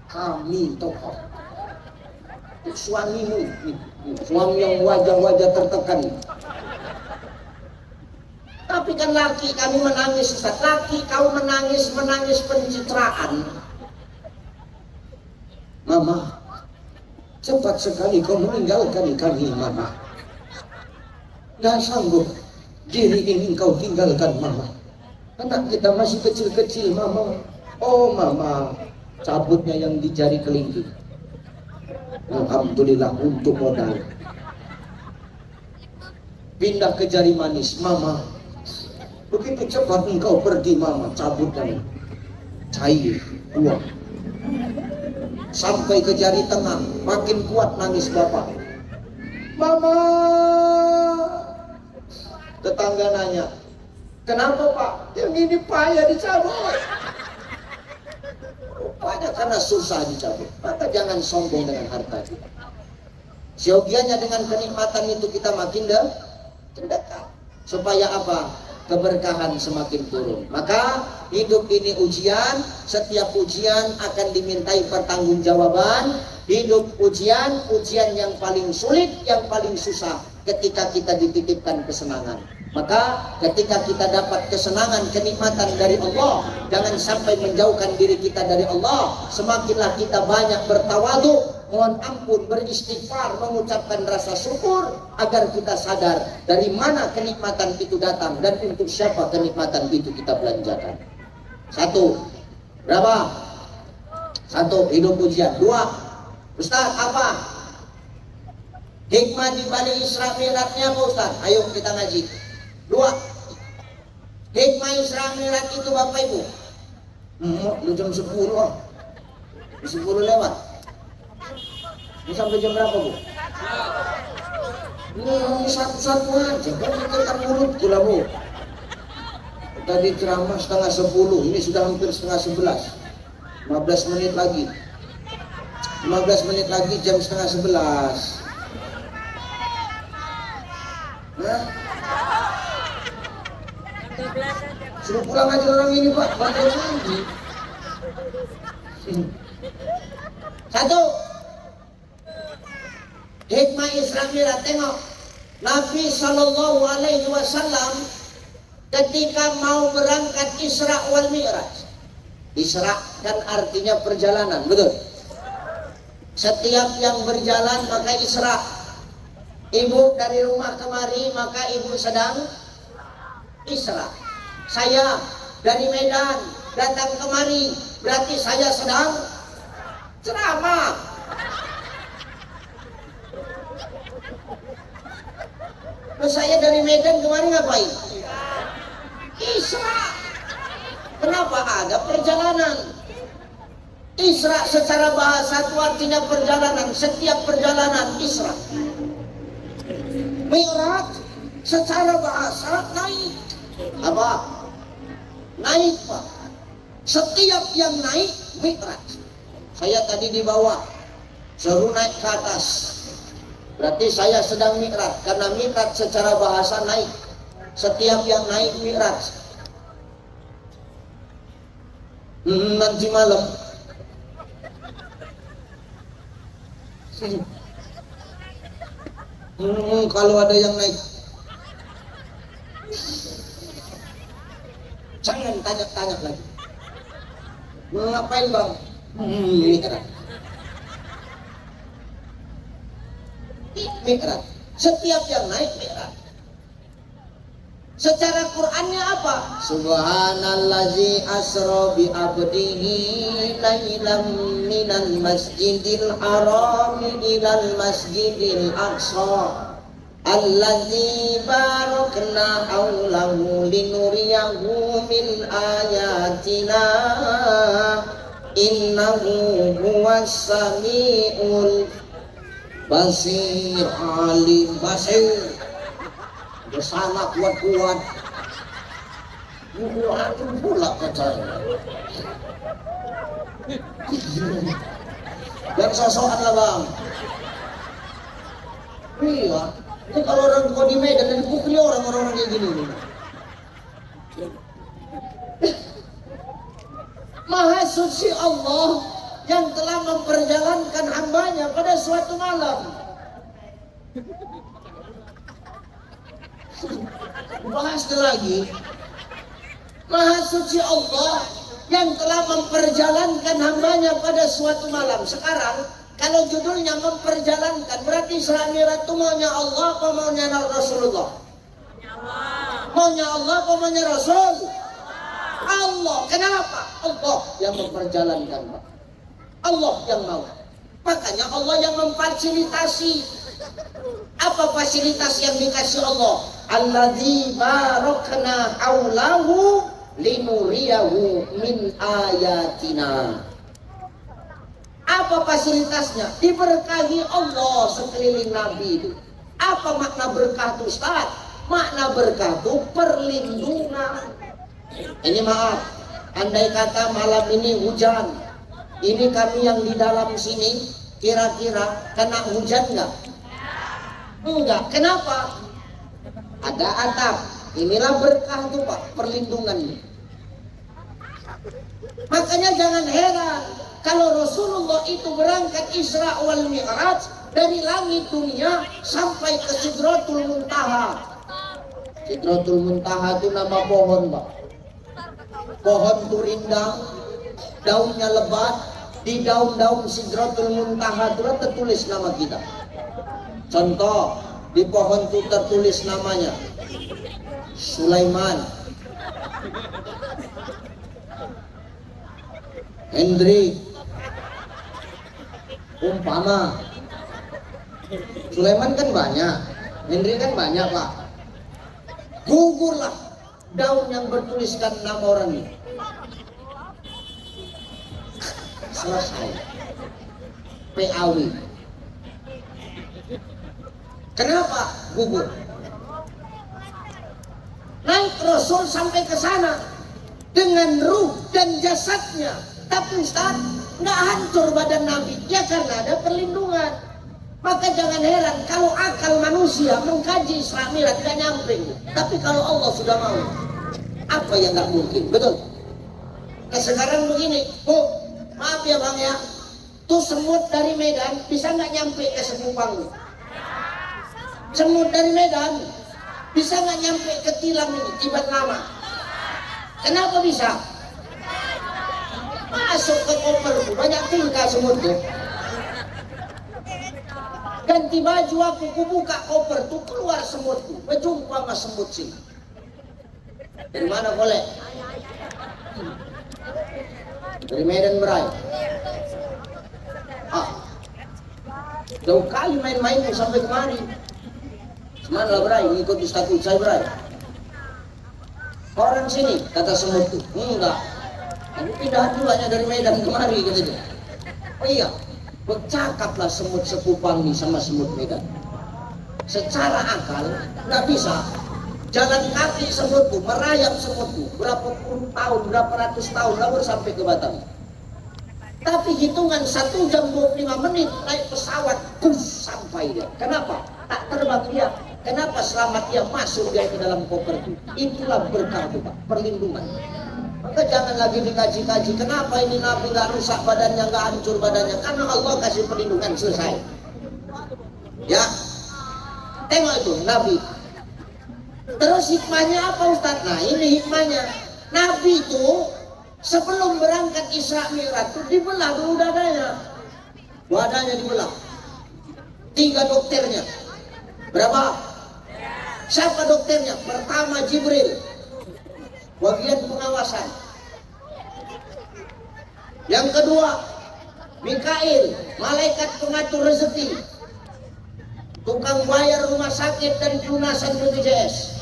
Kami tokoh. Suamimu, suami yang wajah-wajah tertekan. Tapi kan laki kami menangis, Ustaz. Laki kau menangis pencitraan. Mama, cepat sekali kau meninggalkan kami, Mama. Gak sanggup diri ini kau tinggalkan, Mama. Anak kita masih kecil-kecil, Mama. Oh, Mama, cabutnya yang di jari kelingking. Alhamdulillah untuk modal. Pindah ke jari manis, Mama. Begitu cepat engkau pergi, Mama, cabut dan cair uang. Sampai ke jari tengah, makin kuat nangis bapak. Mama. Tetangga nanya, kenapa Pak? Yang ini payah dicabut. Rupanya karena susah dicabut. Maka jangan sombong dengan harta kita. Siogianya dengan kenikmatan itu kita makin dekat. Supaya apa? Keberkahan semakin turun. Maka hidup ini ujian. Setiap ujian akan dimintai pertanggungjawaban. Hidup ujian yang paling sulit, yang paling susah ketika kita dititipkan kesenangan. Maka ketika kita dapat kesenangan, kenikmatan dari Allah, jangan sampai menjauhkan diri kita dari Allah. Semakinlah kita banyak bertawadu, mohon ampun, beristighfar, mengucapkan rasa syukur, agar kita sadar dari mana kenikmatan itu datang dan untuk siapa kenikmatan itu kita belanjakan. Satu, berapa? Satu, hidup ujian. Dua, Ustaz, apa hikmah di balik Isra Mi'rajnya apa Ustaz? Ayo kita ngaji. Dua, hikmah Isra Mi'raj itu Bapak Ibu. Lu jam 10 ah. 10 lewat. Ini sampai jam berapa Bu? Ini satu-satu aja. Kan mikirkan mulut gula Bu. Tadi ceramah setengah 10. Ini sudah hampir setengah 11. 15 menit lagi. 15 menit lagi jam setengah 11. Nah, suruh pulang aja orang ini Pak, bantuan lagi. Satu, hikmah Isra Mi'raj. Tengok, Nabi Shallallahu Alaihi Wasallam ketika mau berangkat Isra wal Mi'raj. Isra kan artinya perjalanan, betul? Setiap yang berjalan maka Isra. Ibu dari rumah kemari maka ibu sedang Isra. Saya dari Medan datang kemari berarti saya sedang ceramah. Saya dari Medan kemari ngapain? Isra. Kenapa ada perjalanan? Isra secara bahasa itu artinya perjalanan. Setiap perjalanan Isra. Mi'raj secara bahasa naik. Apa? Naik Pak. Setiap yang naik Mi'raj. Saya tadi di bawah, suruh naik ke atas. Berarti saya sedang Mi'raj. Karena Mi'raj secara bahasa naik. Setiap yang naik Mi'raj. Nanti malam kalau ada yang naik, jangan tanya-tanya lagi. Ngapain Bang? Mi'raj. Mi'raj. Setiap yang naik Mi'raj. Secara Qur'annya apa? Subhanallazi asra bi abdihi lailam minal masjidil haram ilal masjidil aqsa allazi barakna haulahu linuriyahu min ayatina innahu huwas samiul basir alim basir. Bersama kuat-kuat itu pula katanya dan sosokan lah bang. Iya, ini kalau orang tua di Medan dan dipukuli orang-orang kayak gini nih. Maha suci Allah yang telah memperjalankan hambanya pada suatu malam. Bahas lagi, Maha suci Allah yang telah memperjalankan hambanya pada suatu malam. Sekarang kalau judulnya memperjalankan, berarti Isra Mi'raj itu maunya Allah apa maunya Rasulullah? Maunya Allah apa maunya Rasul? Allah. Kenapa? Allah yang memperjalankan, Pak. Allah yang mau. Makanya Allah yang memfasilitasi. Apa fasilitas yang dikasih Allah? Alladzi barakna haulahu linuriyahu min ayatina. Apa fasilitasnya? Diberkahi Allah sekeliling Nabi itu. Apa makna berkah itu, Ustaz? Makna berkah itu perlindungan. Ini maaf, andai kata malam ini hujan, ini kami yang di dalam sini kira-kira kena hujan nggak? Enggak. Kenapa? Ada atap. Inilah berkah itu Pak, perlindungannya. Makanya jangan heran kalau Rasulullah itu berangkat Isra wal Mi'raj dari langit dunia sampai ke Sidratul Muntaha. Sidratul Muntaha itu nama pohon Pak. Pohon itu rindang, daunnya lebat. Di daun-daun Sidratul Muntaha itu tertulis nama kita. Contoh, di pohon itu tertulis namanya Sulaiman, Hendrik, umpama. Sulaiman kan banyak, Hendrik kan banyak Pak. Gugurlah daun yang bertuliskan nama orang ini. Selesai. PAW. Kenapa gugur? Naik Rasul sampai ke sana dengan ruh dan jasadnya, tapi Ustaz nggak hancur badan Nabi, ya karena ada perlindungan. Maka jangan heran kalau akal manusia mengkaji Isra Mi'raj nggak nyampe. Tapi kalau Allah sudah mau, apa yang nggak mungkin? Betul. Nah sekarang begini, Bu, maaf ya Bang ya, tuh semut dari Medan bisa nggak nyampe ke Sekupang? Semut dari Medan bisa nggak nyampe ke Tilang ini, Tibat Lama? Kenapa bisa? Masuk ke koper tuh, banyak tingkah semut tuh. Ganti baju aku buka koper tuh, keluar semut tuh, berjumpa sama semut sih. Dari mana boleh? Dari Medan Bray. Jauh kali main-main sampai kemari. Mana lah Bray, ngikut Ustaz saya Bray. Orang sini, kata semut tuh, enggak. Aku pindahan dulunya dari Medan kemari katanya. Oh iya, bercakaplah semut Sekupang nih sama semut Medan. Secara akal nggak bisa. Jalan kaki semut tuh, merayap semut tuh, berapa puluh tahun, berapa ratus tahun lalu sampai ke Batam. Tapi hitungan 1 jam 25 menit naik pesawat, sampai dia. Kenapa? Tak terbang dia. Kenapa selamat dia masuk dia ke dalam koper itu? Itulah berkah itu Pak, perlindungan. Maka jangan lagi dikaji-kaji. Kenapa ini Nabi nggak rusak badannya, nggak hancur badannya? Karena Allah kasih perlindungan, selesai. Ya, tengok itu Nabi. Terus hikmahnya apa Ustaz? Nah ini hikmahnya. Nabi itu sebelum berangkat Isra Mi'raj itu dibelah dulu dadanya. Dadanya dibelah. 3 dokternya. Berapa? Siapa dokternya? Pertama Jibril, bagian pengawasan. Yang kedua Mikail, malaikat pengatur rezeki, tukang bayar rumah sakit dan pelunasan BPJS.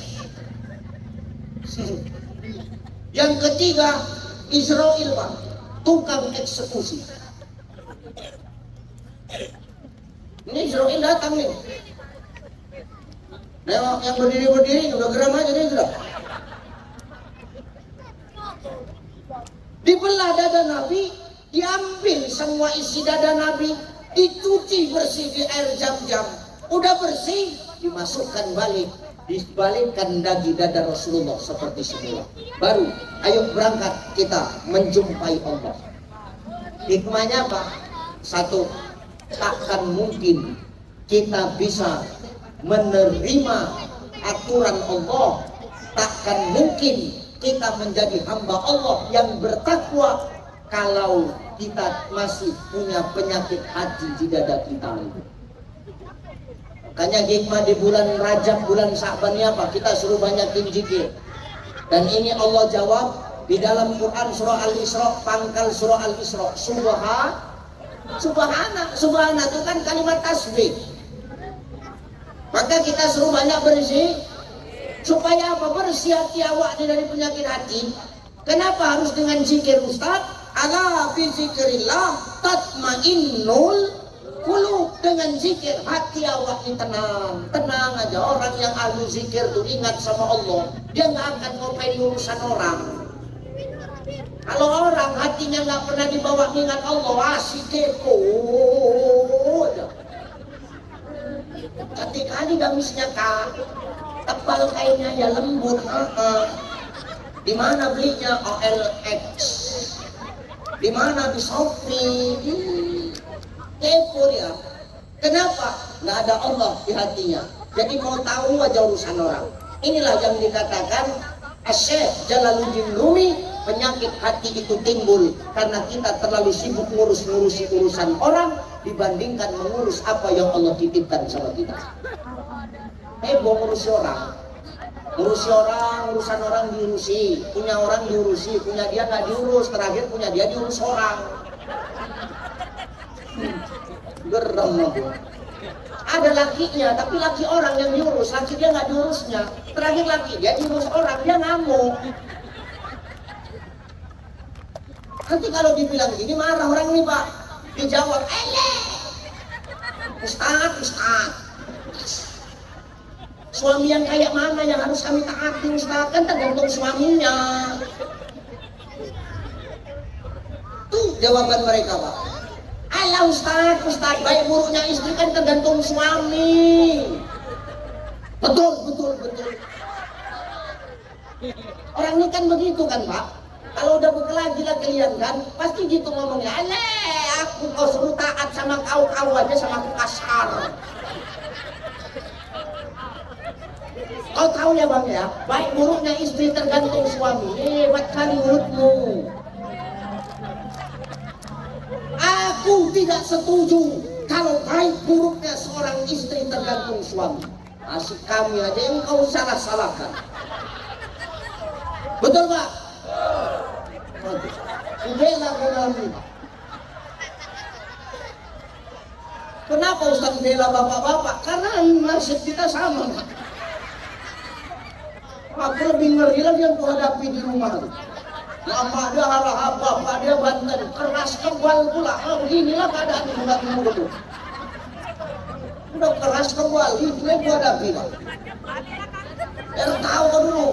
Yang ketiga Israel, Pak, tukang eksekusi. Ini Israel datang nih. Nengok yang berdiri udah geram aja nih sudah. Dibelah dada Nabi, diambil semua isi dada Nabi, dicuci bersih di air jam-jam. Udah bersih, dimasukkan balik, dibalikkan daging dada Rasulullah seperti semula. Baru, ayo berangkat kita menjumpai Allah. Hikmahnya apa? Satu, takkan mungkin kita bisa menerima aturan Allah, takkan mungkin kita menjadi hamba Allah yang bertakwa kalau kita masih punya penyakit hati di dada kita. Makanya hikmah di bulan Rajab, bulan Sa'ban ini apa? Kita suruh banyakin zikir. Dan ini Allah jawab di dalam Quran surah Al-Isra, pangkal surah Al-Isra. Subhana itu kan kalimat tasbih. Maka kita suruh banyak bersih supaya apa? Bersih hati awak ini dari penyakit hati. Kenapa harus dengan zikir, Ustaz? Ala bi zikrillah tatmainnul qulub. Dengan zikir hati awak ini tenang aja. Orang yang ahli zikir tuh ingat sama Allah, dia nggak akan ngopain urusan orang. Kalau orang hatinya nggak pernah dibawa ingat Allah, asik kepo aja. Cantik kali gamisnya Kak, tebal kainnya ya, lembut. Di mana belinya? OLX. Di mana? Di Shopee. Kepo dia. Kenapa? Nggak ada Allah di hatinya. Jadi mau tahu aja urusan orang. Inilah yang dikatakan Syekh Jalaluddin Rumi, penyakit hati itu timbul karena kita terlalu sibuk ngurusi urusan orang dibandingkan mengurus apa yang Allah titipkan sama kita. Heboh ngurusi orang. Urusan orang diurusi, punya orang diurusi, punya dia nggak diurus, terakhir punya dia diurus orang. Geram aku. Ada lakinya, tapi laki orang yang diurus, laki dia nggak diurusnya. Terakhir laki dia diurus orang, dia ngamuk. Nanti kalau dibilang gini marah orang ini, Pak. Dijawab, Ustaz. Suami yang kayak mana yang harus kami taati, Ustaz? Kan tergantung suaminya. Tuh jawaban mereka, Pak. Alah Ustaz, baik buruknya istri kan tergantung suami. Betul. Orang ini kan begitu kan, Pak. Kalau udah berkelahi kalian kan, pasti gitu ngomongnya. Aku kau suruh taat sama kau aja sama aku kasar. Kau tahu ya Bang ya, baik buruknya istri tergantung suami. Hebat kali mulutmu. Aku tidak setuju kalau baik buruknya seorang istri tergantung suami. Asik kami aja yang kau salah-salahkan. Betul Pak? Bela kami. Kenapa Ustaz bela bapak-bapak? Karena nasib kita sama. Aku lebih ngeri lagi yang kuhadapi di rumah. Mama dia harap, bapak dia banten, keras kebal pula. Beginilah keadaan di rumah betul. Udah keras kebal, itu yang kuhadapi Pak. Biar tahu dulu.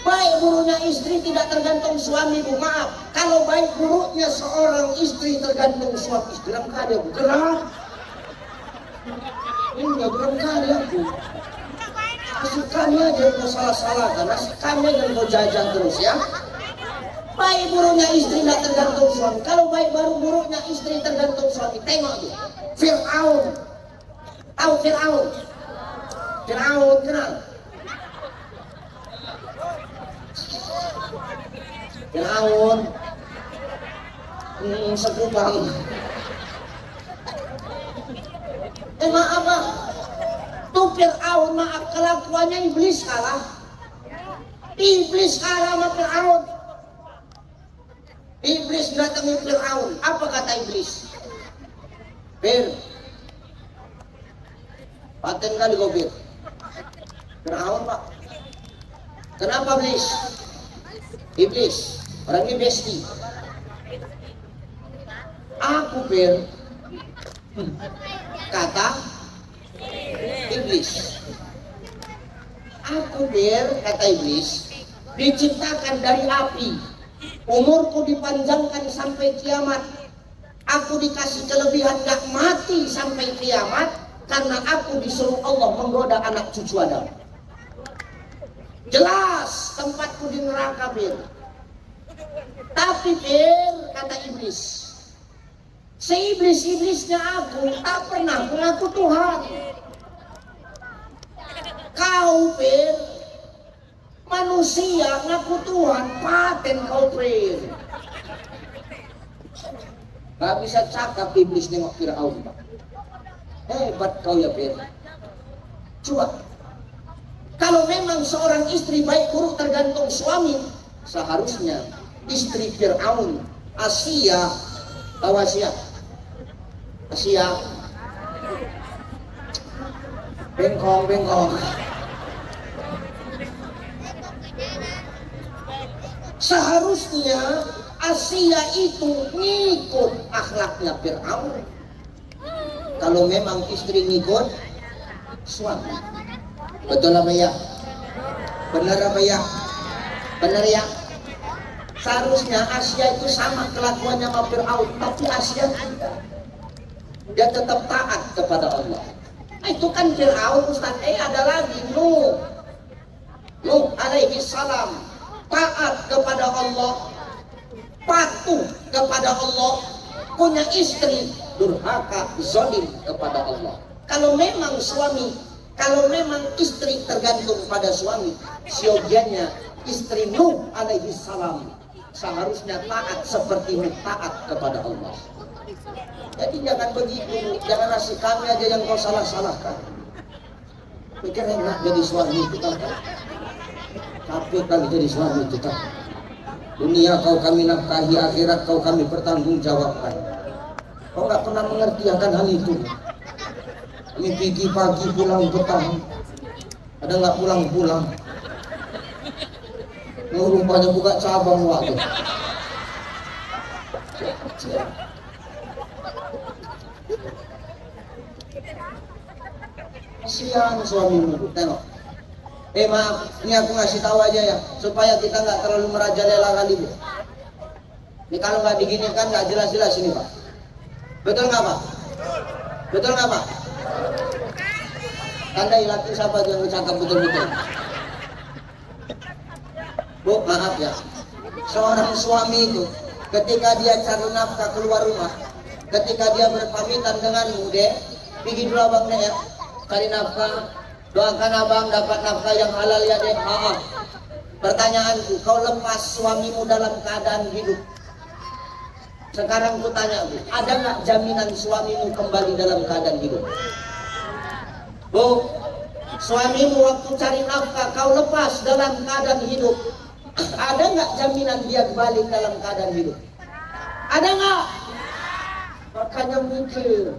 Baik buruknya istri tidak tergantung suami, Bu. Maaf, kalau baik buruknya seorang istri tergantung suami. Geram kali aku, geram. Ini gak geram kali aku. Asik kami aja kau salah-salahkan, asik kami aja kau jajan terus ya. Baik buruknya istri tidak tergantung suami. Kalau baik baru buruknya istri tergantung suami. Tengok tuh, Fir'aun. Tahu Fir'aun? Fir'aun kenal? Fir'aun sekupang. Maaf Bang, Fir'aun maaf kelakuannya iblis kalah. Iblis kalah sama Fir'aun. Iblis datangi Fir'aun. Apa kata iblis? Fir, paten kali kau Fir. Fir'aun pak. Kenapa iblis? Iblis, orangnya besti. Aku Fir, kata iblis. Aku Fir, kata iblis, diciptakan dari api. Umurku dipanjangkan sampai kiamat. Aku dikasih kelebihan gak mati sampai kiamat karena aku disuruh Allah menggoda anak cucu Adam. Jelas tempatku di neraka Bir. Tapi Bir, kata iblis, seiblis-iblisnya aku tak pernah mengaku Tuhan. Kau Bir, manusia ngaku Tuhan, paten kau Bir. Gak bisa cakap iblis nengok Fir'aun Pak. Hebat kau ya Bir. Coba, kalau memang seorang istri baik buruk tergantung suami, seharusnya istri Fir'aun, Asia, tahu Asia? Asia, bengkong. Seharusnya Asia itu ngikut akhlaknya Fir'aun. Kalau memang istri ngikut suami. Betul apa ya? Benar apa ya? Benar ya? Seharusnya Asia itu sama kelakuannya sama Fir'aun, tapi Asia tidak. Dia tetap taat kepada Allah. Itu kan Fir'aun Ustaz. Ada lagi Nuh alaihi salam, taat kepada Allah, patuh kepada Allah, punya istri durhaka, zalim kepada Allah. Kalau memang istri tergantung pada suami, siogianya istri Nuh alaihi salam seharusnya taat seperti Nuh taat kepada Allah. Jadi jangan begitu, jangan ngasih kami aja yang kau salah-salahkan. Pikir enak jadi suami kita kan? Capek kali jadi suami kita. Dunia kau kami nafkahi, akhirat kau kami pertanggungjawabkan. Kau nggak pernah mengerti akan hal itu. Kami pergi pagi pulang petang, ada nggak pulang-pulang. Rupanya buka cabang waktu. Kasihan suamimu, tengok. Maaf, ini aku ngasih tahu aja ya, supaya kita nggak terlalu merajalela kali ini. Ini kalau nggak diginikan nggak jelas-jelas ini Pak. Betul nggak Pak? Betul nggak Pak? Tandai laki siapa yang cakap betul-betul. Bu, maaf ya. Seorang suami itu ketika dia cari nafkah keluar rumah, ketika dia berpamitan denganmu, Dek, pergi dulu abang Dek ya, cari nafkah. Doakan abang dapat nafkah yang halal ya Dek. Pertanyaanku, kau lepas suamimu dalam keadaan hidup. Sekarang ku tanya Bu, ada nggak jaminan suamimu kembali dalam keadaan hidup? Bu, suamimu waktu cari nafkah kau lepas dalam keadaan hidup, ada nggak jaminan dia balik dalam keadaan hidup? Ada nggak? Makanya mikir.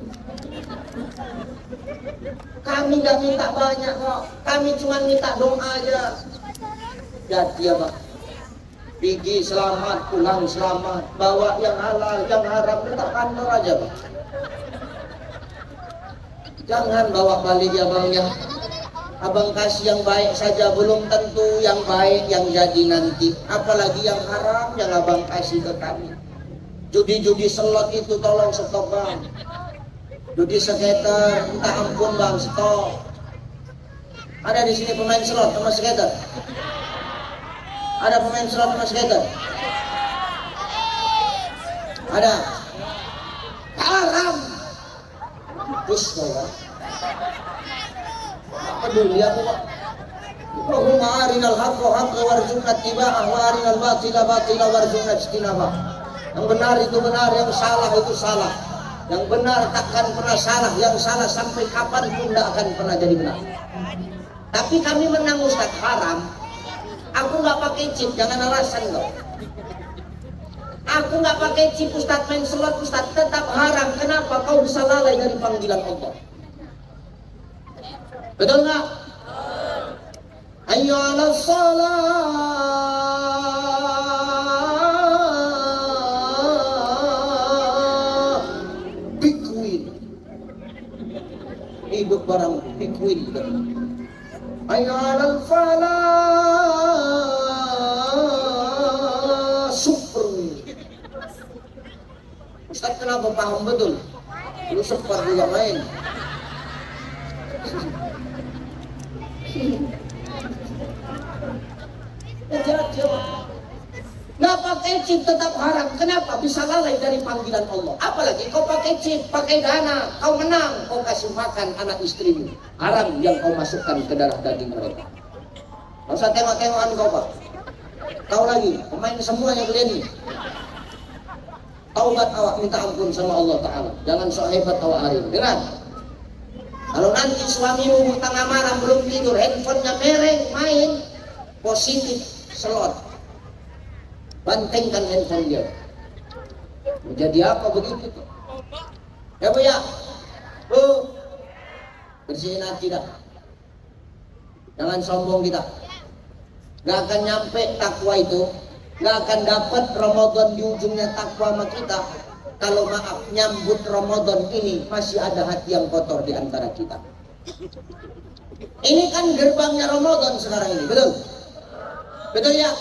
Kami nggak minta banyak kok, kami cuma minta doa aja. Jadi ya Pak, pergi selamat, pulang selamat, bawa yang halal, yang haram letak kantor aja Pak. Jangan bawa balik ya Bang ya. Abang kasih yang baik saja belum tentu yang baik yang jadi nanti. Apalagi yang haram yang abang kasih ke kami. Judi-judi slot itu tolong stop Bang. Judi skater, minta ampun Bang, stop. Ada di sini pemain slot sama skater? Ada pemain slot sama skater? Ada? Haram. Terus Pak. Peduli aku Pak. Allahumma arinal haqqa haqqa warzuqna ittiba'ah wa arinal batila batila warzuqna ijtinabah. Yang benar itu benar, yang salah itu salah. Yang benar takkan pernah salah, yang salah sampai kapanpun tidak akan pernah jadi benar. Tapi kami menang Ustaz, haram. Aku nggak pakai chip, jangan alasan kau. Aku nggak pakai chip Ustaz, main sholat Ustaz, tetap haram. Kenapa? Kau bisa lalai dari panggilan Allah. Betul nggak? Hayya 'alas shalah. Bikuin. Hidup barang bikuin. Hayya 'alal falah. Super. Ustaz kenapa paham betul? Lu sempat juga main. Nggak pakai chip tetap haram. Kenapa? Bisa lalai dari panggilan Allah. Apalagi kau pakai chip, pakai dana, kau menang, kau kasih makan anak istrimu. Haram yang kau masukkan ke darah daging mereka. Nggak usah tengok-tengokan kau Pak. Kau lagi, pemain semuanya kalian ini. Taubat awak, minta ampun sama Allah Ta'ala. Jangan sok hebat awak hari ini. Dengar. Kalau nanti suamimu tengah malam belum tidur, handphonenya mereng, main, positif, selot. Bantengkan handphone dia. Menjadi apa begitu? Ya Bu ya? Bu, bersihin hati dah. Jangan sombong kita. Gak akan nyampe takwa itu. Gak akan dapat Ramadan di ujungnya takwa sama kita. Kalau maaf, nyambut Ramadan ini masih ada hati yang kotor di antara kita. Ini kan gerbangnya Ramadan sekarang ini, betul? Betul ya?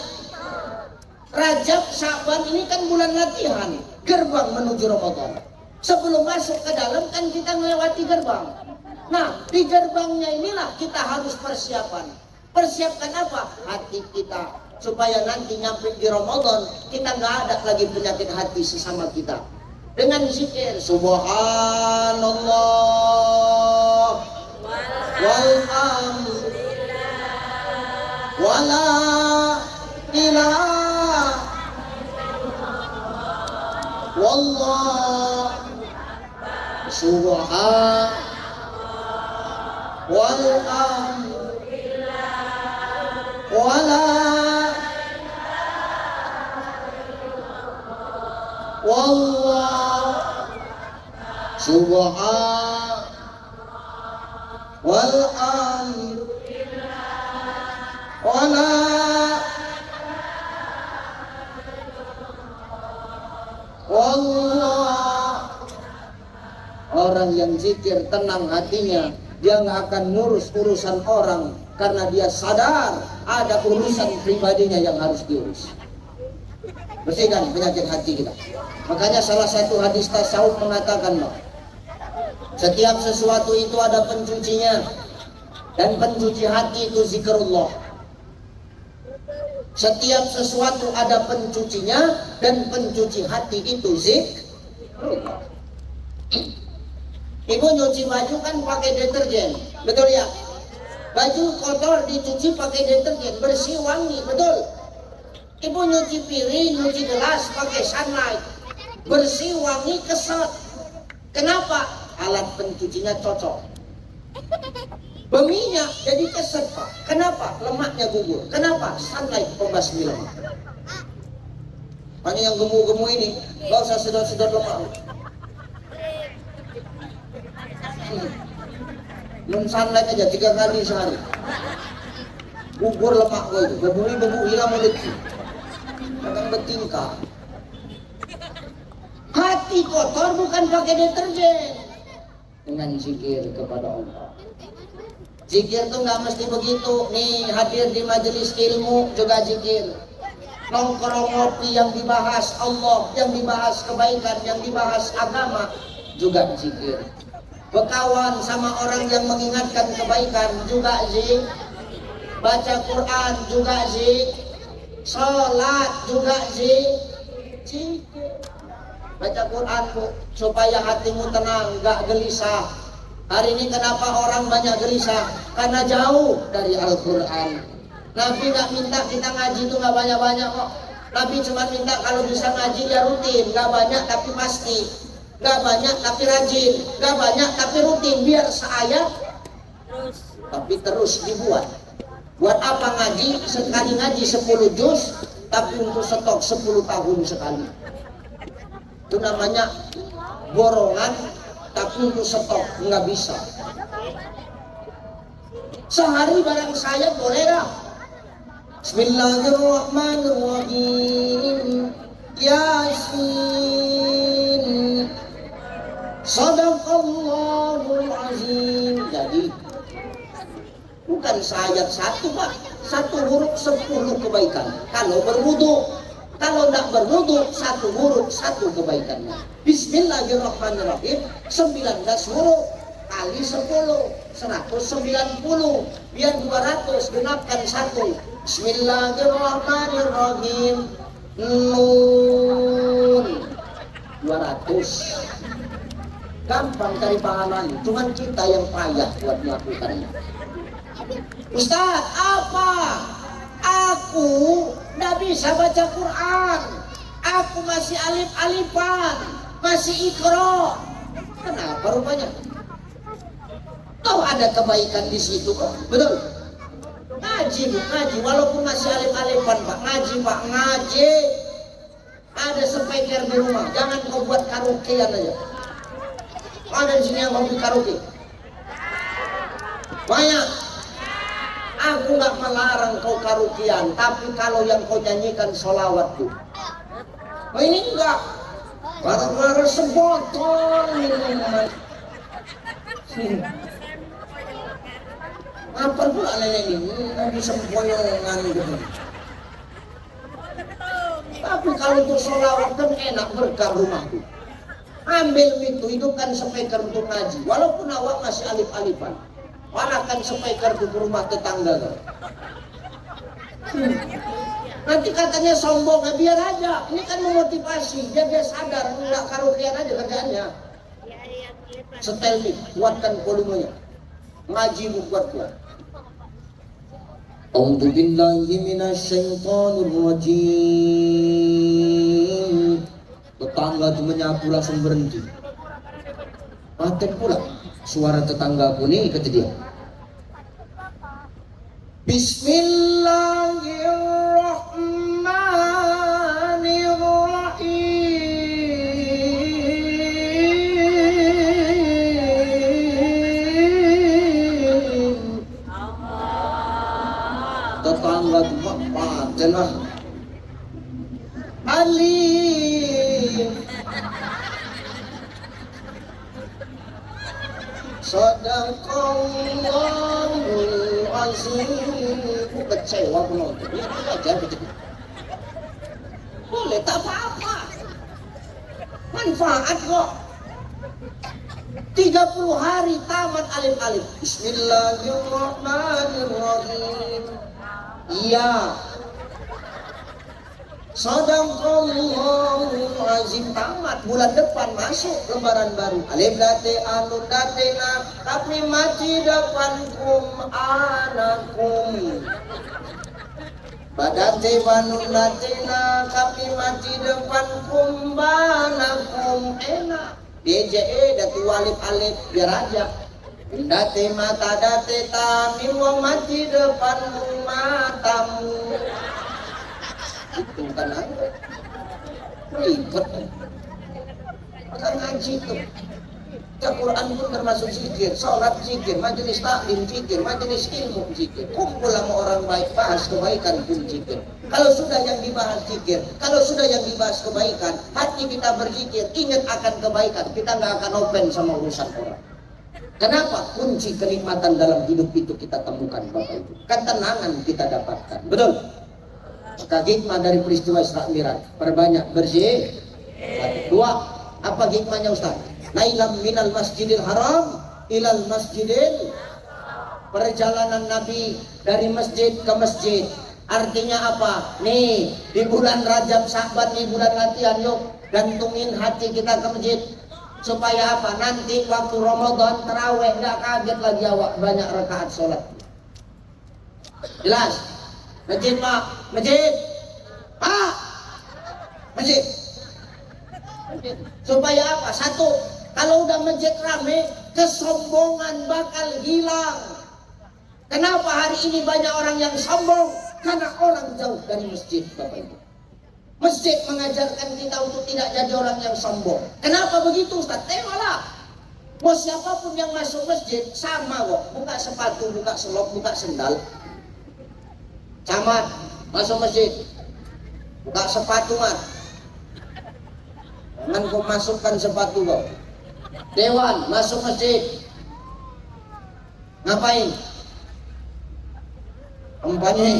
Rajab, Syaban ini kan bulan latihan, gerbang menuju Ramadan. Sebelum masuk ke dalam kan kita melewati gerbang. Nah, di gerbangnya inilah kita harus persiapan. Persiapkan apa? Hati kita. Supaya nanti nyampe di Ramadan, kita nggak ada lagi penyakit hati sesama kita. Dengan zikir Subhanallah walhamdulillah wala ilaha wallah subhan walhamdulillah wala wallah subhan walhamdulillah wala wallah. Orang yang zikir tenang hatinya, dia nggak akan ngurus urusan orang karena dia sadar ada urusan pribadinya yang harus diurus. Bersihkan penyakit hati kita. Makanya salah satu hadis tasawuf mengatakan, setiap sesuatu itu ada pencucinya, dan pencuci hati itu zikrullah. Setiap sesuatu ada pencucinya, dan pencuci hati itu zikrullah. Ibu nyuci baju kan pakai deterjen, betul ya? Baju kotor dicuci pakai deterjen, bersih wangi, betul? Ibu nyuci piring, nyuci gelas pakai sunlight, bersih wangi keset. Kenapa? Alat pencucinya cocok. Berminyak jadi keset Pak. Kenapa? Lemaknya gugur. Kenapa? Sunlight pembasmi lemak. Hanya yang gemu-gemu ini gak usah sedot-sedot lemak. Sunlight aja 3 kali sehari, gugur lemak gue itu. Bebu hilang mulutku. Kadang bertingkah. Hati kotor bukan pakai deterjen. Dengan zikir kepada Allah. Zikir tuh nggak mesti begitu. Nih hadir di majelis ilmu juga zikir. Nongkrong ngopi yang dibahas Allah, yang dibahas kebaikan, yang dibahas agama juga zikir. Berkawan sama orang yang mengingatkan kebaikan juga zikir. Baca Quran juga zikir. Sholat juga zikir. Baca Quran supaya hatimu tenang, gak gelisah. Hari ini kenapa orang banyak gelisah? Karena jauh dari Al-Quran. Nabi gak minta kita ngaji itu gak banyak-banyak kok. Nabi cuma minta kalau bisa ngaji ya rutin, gak banyak tapi pasti. Nggak banyak tapi rajin, nggak banyak tapi rutin, biar seayat tapi terus dibuat. Buat apa ngaji? Sekali ngaji 10 juz tapi untuk stok 10 tahun sekali. Itu namanya borongan tapi untuk stok nggak bisa. Sehari barang saya boleh dah. Bismillahirrahmanirrahim. Yasin. Shadaqallahul azim. Jadi bukan sayat satu Pak, satu huruf 10 kebaikan. Kalau berwudu, kalau tidak berwudu, satu huruf 1 kebaikannya. Bismillahirrahmanirrahim 19 huruf kali 10 190, biar 200 genapkan 1. Bismillahirrahmanirrahim Nun 200. Gampang cari pahalanya, cuman kita yang payah buat melakukannya. Ustaz, apa? Aku nggak bisa baca Quran. Aku masih alif-alifan, masih ikro. Kenapa rupanya? Tahu ada kebaikan di situ kok, betul? Ngaji, ngaji, walaupun masih alif-alifan Pak, ngaji. Ada speaker di rumah, jangan kau buat karaokean aja. Ada di sini yang hobi karaoke. Banyak. Aku nggak melarang kau karaokean, tapi kalau yang kau nyanyikan sholawat tuh. Oh ini enggak. Barang-barang sebotol minuman. Apa pula nenek ini? Nabi sempoyongan gitu. Tapi kalau untuk sholawat kan enak, berkah rumahku. Ambil itu, hidupkan speaker untuk ngaji. Walaupun awak masih alif-alifan, walakan speaker ke rumah tetangga kau. Nanti katanya sombong, biar aja. Ini kan memotivasi, dia sadar, nggak karaokean aja kerjaannya. Setel nih, kuatkan volumenya. Ngaji buat kuat. A'udzu billahi minasyaitonir rajim. Tetangga itu menyapu langsung berhenti. Paten pula suara tetanggaku nih, kata dia. Bismillahirrahmanirrahim. Tetangga itu paten lah. Alif Shadaqallahul azim. Aku kecewa penonton. Ya aja begitu. Boleh, tak apa-apa. Manfaat kok. 30 hari tamat alif-alif. Bismillahirrahmanirrahim. Iya. Shadaqallahul azim, tamat. Bulan depan masuk lembaran baru. Alif date anu datena tapi mati depankum anakum. Badate banun datena tapi mati depankum banakum. Enak. DJE datu alif alif biar aja. Date mata date tamim wa mati depanmu matamu. Itu kan ada ribet. Maka ngaji itu Al-Quran pun termasuk zikir, sholat zikir, majelis taklim zikir, majelis ilmu zikir, kumpul sama orang baik, bahas kebaikan pun zikir. Kalau sudah yang dibahas zikir, kalau sudah yang dibahas kebaikan, hati kita berzikir, ingat akan kebaikan, kita nggak akan open sama urusan orang. Kenapa? Kunci kenikmatan dalam hidup itu kita temukan Bapak Ibu, ketenangan kita dapatkan, betul? Maka hikmah dari peristiwa Isra Mi'raj, perbanyak berzikir. Dua, apa hikmahnya Ustaz? Lailam minal masjidil haram ilal masjidil, perjalanan Nabi dari masjid ke masjid. Artinya apa? Nih, di bulan Rajab Sya'ban, nih bulan latihan, yuk gantungin hati kita ke masjid. Supaya apa? Nanti waktu Ramadan terawih nggak kaget lagi awak banyak rakaat sholat. Jelas? Masjid Pak, masjid Pak, masjid. Supaya apa? Satu, kalau udah masjid rame, kesombongan bakal hilang. Kenapa hari ini banyak orang yang sombong? Karena orang jauh dari masjid, Bapak Ibu. Masjid mengajarkan kita untuk tidak jadi orang yang sombong. Kenapa begitu, Ustaz? Tengoklah. Mau siapapun yang masuk masjid sama kok. Buka sepatu, buka selop, buka sendal. Camat masuk masjid, buka sepatu mat. Jangan kau masukkan sepatu kau. Dewan masuk masjid, ngapain? Kampanye.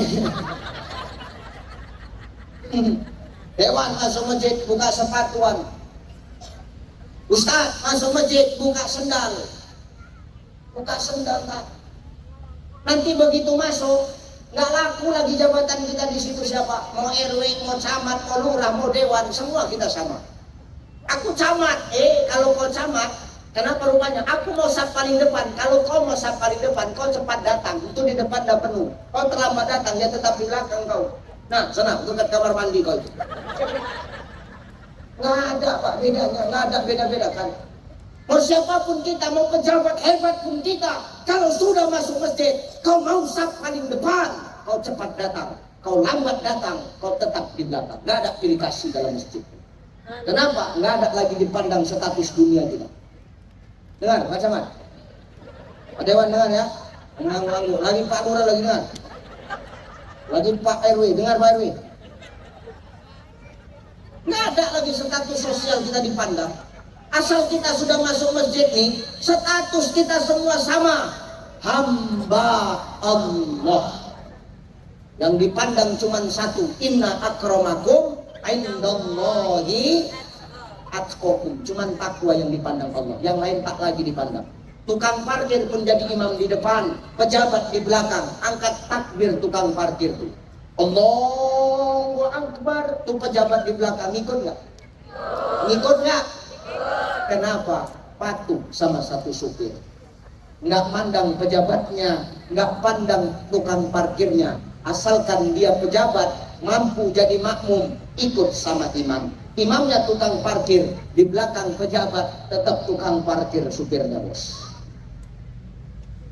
Dewan masuk masjid, buka sepatuan. Ustaz masuk masjid, buka sendal. Buka sendal tak. Nanti begitu masuk, nggak laku lagi jabatan kita di situ siapa. Mau RW, mau camat, mau lurah, mau dewan, semua kita sama. Aku camat, kalau kau camat, kenapa rupanya? Aku mau sap paling depan. Kalau kau mau sap paling depan, kau cepat datang. Itu di depan dah penuh. Kau terlambat datang, dia tetap di belakang kau. Nah, sana, dekat kamar mandi kau itu. Nggak ada Pak bedanya, nggak ada beda-beda kan. Mau siapapun kita, mau pejabat hebat pun kita, kalau sudah masuk masjid, kau mau sap paling depan, kau cepat datang. Kau lambat datang, kau tetap di belakang. Nggak ada pilih kasih dalam masjid. Kenapa? Nggak ada lagi dipandang status dunia kita. Dengar, Pak Camat. Pak Dewan dengar ya. Nganggu-nganggu. Lagi Pak Lurah lagi dengar. Lagi Pak RW, dengar Pak RW. Nggak ada lagi status sosial kita dipandang. Asal kita sudah masuk masjid nih, status kita semua sama. Hamba Allah. Yang dipandang cuma satu. Inna akramakum indallahi atqakum. Cuma takwa yang dipandang Allah. Yang lain tak lagi dipandang. Tukang parkir pun jadi imam di depan, pejabat di belakang. Angkat takbir tukang parkir tuh. Allahu Akbar, tuh pejabat di belakang ngikut nggak? Ngikut nggak? Kenapa? Patuh sama satu supir. Nggak pandang pejabatnya, nggak pandang tukang parkirnya. Asalkan dia pejabat, mampu jadi makmum, ikut sama imam. Imamnya tukang parkir, di belakang pejabat, tetap tukang parkir supirnya bos.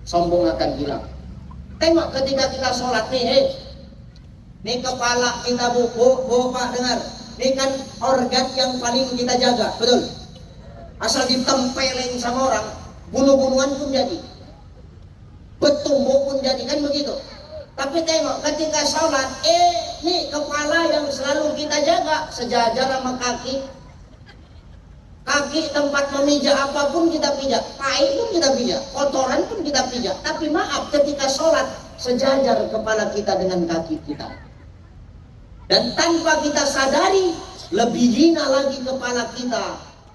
Sombong akan hilang. Tengok ketika kita sholat nih, ini kepala kita bu Pak dengar. Ini kan organ yang paling kita jaga, betul? Asal ditempelin sama orang, bunuh-bunuhan pun jadi. Betumbuk pun jadi, kan begitu. Tapi tengok ketika sholat, nih kepala yang selalu kita jaga, sejajar sama kaki. Kaki tempat memijak apapun kita pijak, tai pun kita pijak, kotoran pun kita pijak. Tapi maaf, ketika sholat, sejajar kepala kita dengan kaki kita. Dan tanpa kita sadari, lebih hina lagi kepala kita,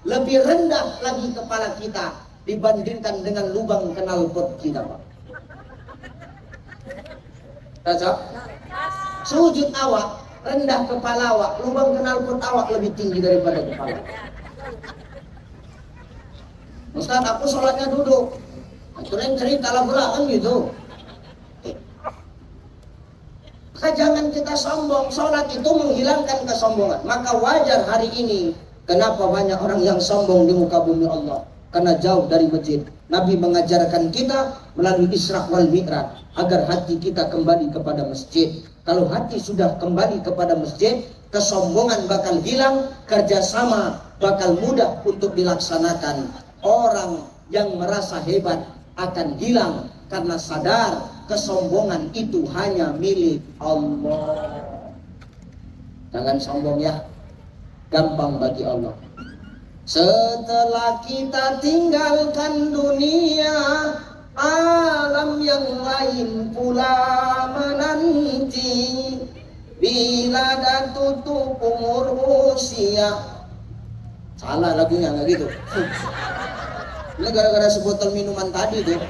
lebih rendah lagi kepala kita dibandingkan dengan lubang knalpot kita, Pak. Cocok? Sujud awak, rendah kepala awak, lubang knalpot awak lebih tinggi daripada kepala. Ustaz, aku sholatnya duduk. Aku yang cerita lah pula kan gitu. Maka jangan kita sombong. Sholat itu menghilangkan kesombongan. Maka wajar hari ini kenapa banyak orang yang sombong di muka bumi Allah. Karena jauh dari masjid. Nabi mengajarkan kita melalui Isra wal Mi'raj agar hati kita kembali kepada masjid. Kalau hati sudah kembali kepada masjid, kesombongan bakal hilang, kerjasama bakal mudah untuk dilaksanakan. Orang yang merasa hebat akan hilang karena sadar kesombongan itu hanya milik Allah. Jangan sombong ya, gampang bagi Allah. Setelah kita tinggalkan dunia, alam yang lain pula menanti. Bila dah tutup umur usia. Salah lagunya, nggak gitu. Ini gara-gara sebotol minuman tadi tuh.